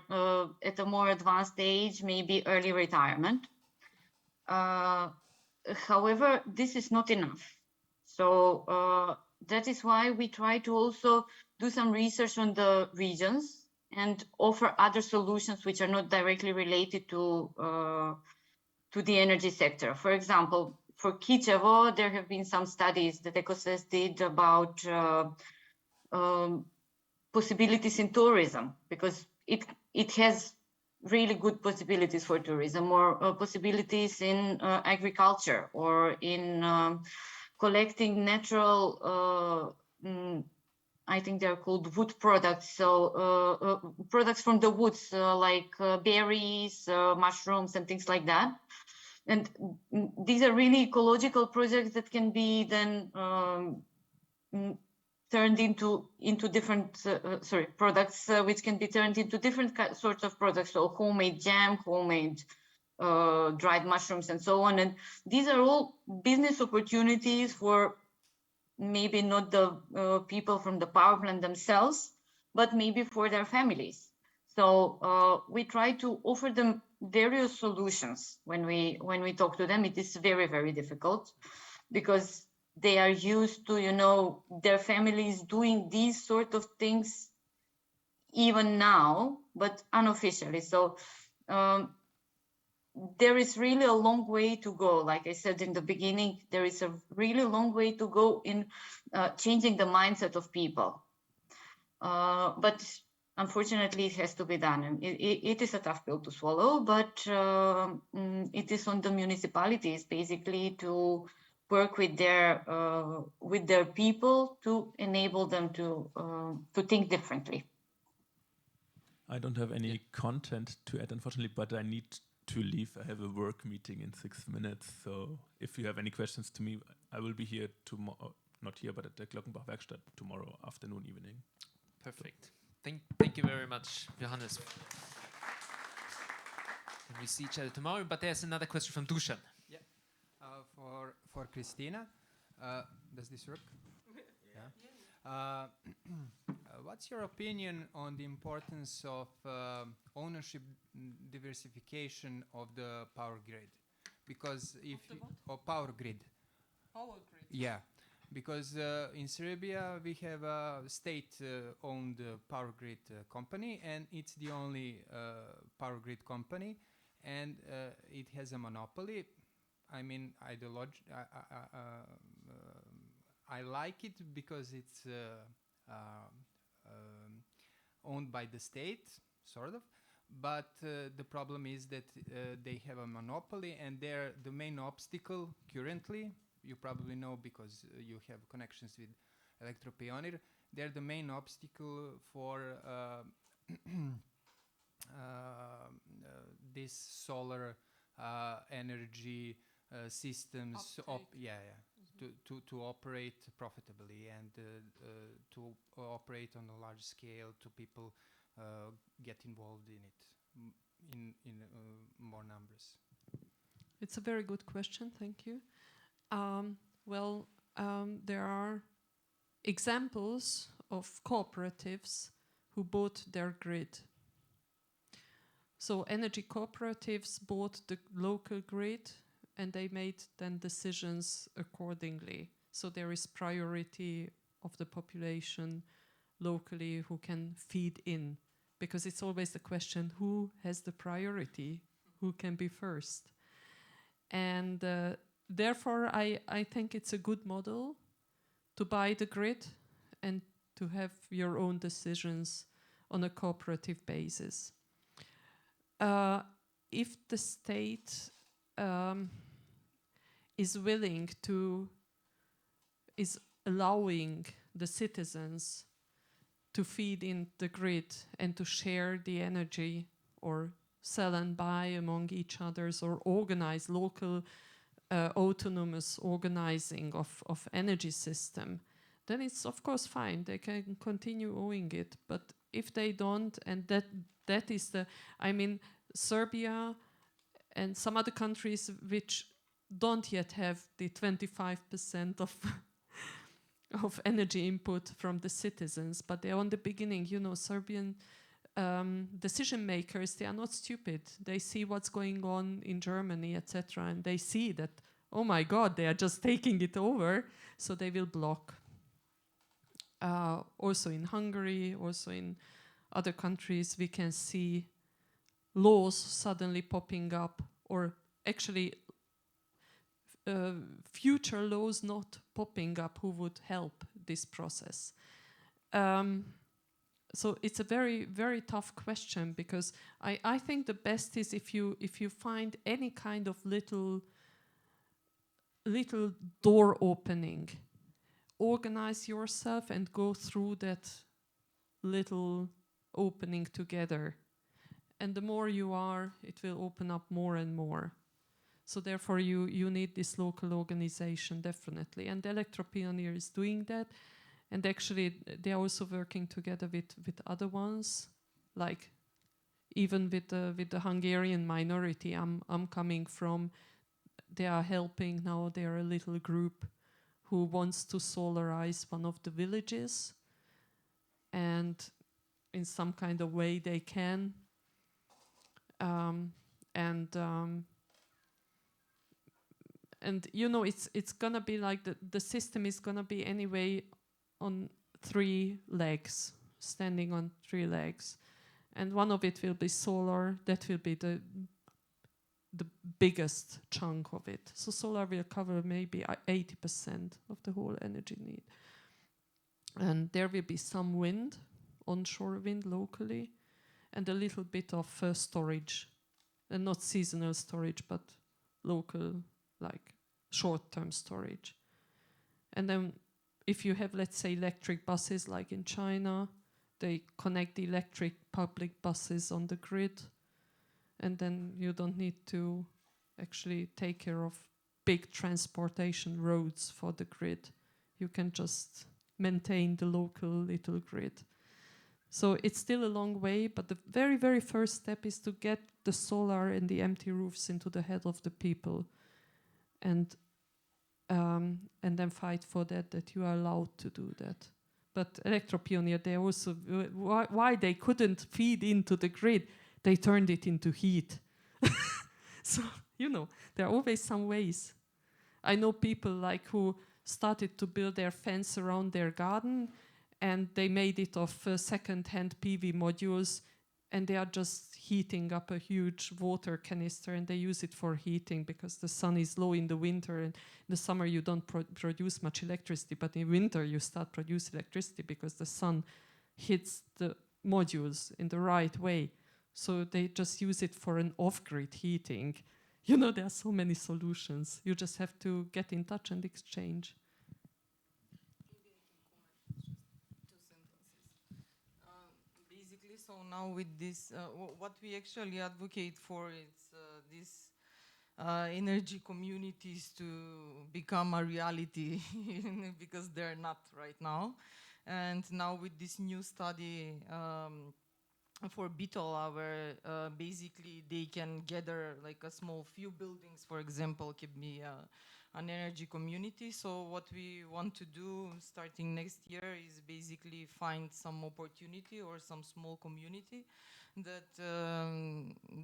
at a more advanced age, maybe early retirement. However, this is not enough. So that is why we try to also do some research on the regions and offer other solutions which are not directly related to the energy sector. For example, for Kičevo, there have been some studies that EKO-Svest did about possibilities in tourism, because it has really good possibilities for tourism, or possibilities in agriculture, or in collecting natural I think they're called wood products. So products from the woods, like berries, mushrooms, and things like that. And these are really ecological projects that can be then turned into different products, which can be turned into different sorts of products. So homemade jam, homemade dried mushrooms, and so on. And these are all business opportunities for maybe not the people from the power plant themselves, but maybe for their families. So we try to offer them various solutions when we talk to them. It is very, very difficult because they are used to, you know, their families doing these sort of things even now, but unofficially. So there is really a long way to go. Like I said in the beginning, there is a really long way to go in changing the mindset of people. But unfortunately, it has to be done. And it is a tough pill to swallow, but it is on the municipalities basically to work with their people to enable them to think differently. I don't have any content to add, unfortunately, but I need to leave. I have a work meeting in 6 minutes. So if you have any questions to me, I will be here tomorrow, not here, but at the Glockenbach Werkstatt tomorrow afternoon, evening. Perfect. Thank you very much, Johannes. And we see each other tomorrow, but there's another question from Dusan. Yeah, for Kristina. Does this work? Yeah. What's your opinion on the importance of ownership diversification of the power grid? Because if power grid. Power grid. Yeah, because in Serbia we have a state-owned power grid company, and it's the only power grid company, and it has a monopoly. I mean, I like it because it's owned by the state, sort of. But the problem is that they have a monopoly, and they're the main obstacle currently. You probably know because you have connections with Elektropioneer. They're the main obstacle for this solar energy systems. To operate profitably and to operate on a large scale, to people get involved in it in more numbers. It's a very good question, thank you. There are examples of cooperatives who bought their grid. So energy cooperatives bought the local grid and they made then decisions accordingly. So there is priority of the population locally who can feed in, because it's always the question, who has the priority, who can be first? And therefore, I think it's a good model to buy the grid and to have your own decisions on a cooperative basis. If the state is allowing the citizens to feed in the grid and to share the energy or sell and buy among each others or organize local autonomous organizing of energy system, then it's of course fine. They can continue owning it. But if they don't, and that is Serbia and some other countries which don't yet have the 25% of energy input from the citizens, but they're on the beginning. Serbian decision makers, they are not stupid. They see what's going on in Germany, etc., and they see that, oh my God, they are just taking it over, so they will block. Also in Hungary, also in other countries, we can see laws suddenly popping up, or actually future laws not popping up who would help this process. So it's a very, very tough question, because I think the best is if you find any kind of little door opening, organize yourself and go through that little opening together. And the more you are, it will open up more and more. So therefore you need this local organization, definitely. And Electropioneer is doing that. And actually they're also working together with other ones, like even with the Hungarian minority I'm coming from. They are helping now. They are a little group who wants to solarize one of the villages. And in some kind of way they can. And you know, it's gonna be like the system is gonna be anyway on 3 legs, standing on 3 legs, and one of it will be solar. That will be the biggest chunk of it. So solar will cover maybe 80% of the whole energy need, and there will be some wind, onshore wind locally, and a little bit of storage, and not seasonal storage, but local, like short-term storage. And then if you have, let's say, electric buses like in China, they connect the electric public buses on the grid, and then you don't need to actually take care of big transportation roads for the grid. You can just maintain the local little grid. So it's still a long way, but the very, very first step is to get the solar and the empty roofs into the head of the people, and then fight for that you are allowed to do that. But Electropioneer, they also, why they couldn't feed into the grid, they turned it into heat. So, you know, there are always some ways. I know people like who started to build their fence around their garden, and they made it of second-hand PV modules, and they are just heating up a huge water canister, and they use it for heating because the sun is low in the winter, and in the summer you don't produce much electricity, but in winter you start produce electricity because the sun hits the modules in the right way. So they just use it for an off-grid heating. You know, there are so many solutions. You just have to get in touch and exchange. So now with this, what we actually advocate for is these energy communities to become a reality because they're not right now. And now with this new study for Bitola, where basically they can gather like a small few buildings, for example, can be an energy community. So what we want to do starting next year is basically find some opportunity or some small community that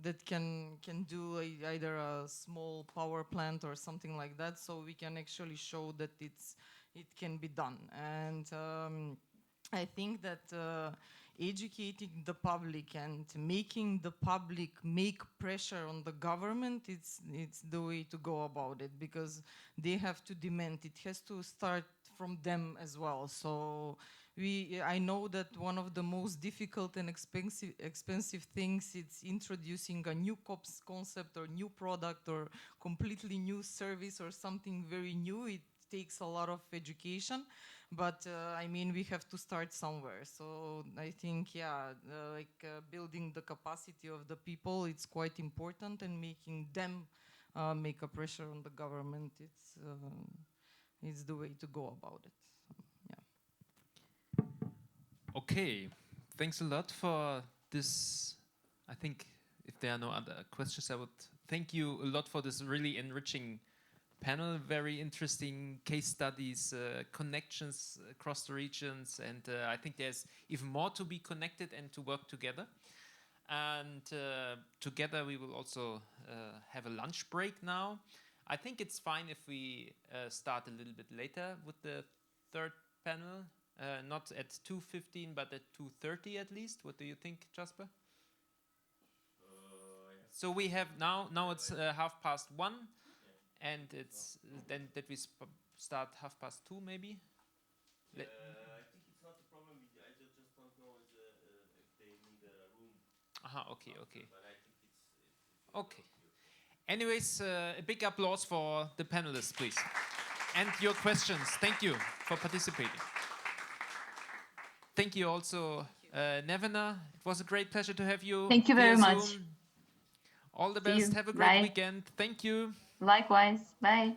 that can do either a small power plant or something like that, so we can actually show that it can be done. And I think that educating the public and making the public make pressure on the government, it's the way to go about it, because they have to demand. It has to start from them as well. So I know that one of the most difficult and expensive things is introducing a new concept or new product or completely new service or something very new. It takes a lot of education. But I mean, we have to start somewhere. So I think, yeah, building the capacity of the people, it's quite important, and making them make a pressure on the government, it's the way to go about it. So, yeah. Okay, thanks a lot for this. I think if there are no other questions, I would thank you a lot for this really enriching panel, very interesting case studies, connections across the regions, and I think there's even more to be connected and to work together. And together we will also have a lunch break now. I think it's fine if we start a little bit later with the third panel, not at 2:15, but at 2:30 at least. What do you think, Jasper? So we have now it's 1:30. And it's then that we start 2:30 maybe? I think it's not a problem. I just don't know if they need a room. Aha, okay. But I think it's okay. Anyways, a big applause for the panelists, please. and your questions. Thank you for participating. Thank you also, Nevena. It was a great pleasure to have you. Thank you very via much. Zoom. All the See best. you. Have a great Bye. weekend. Thank you. Likewise. Bye.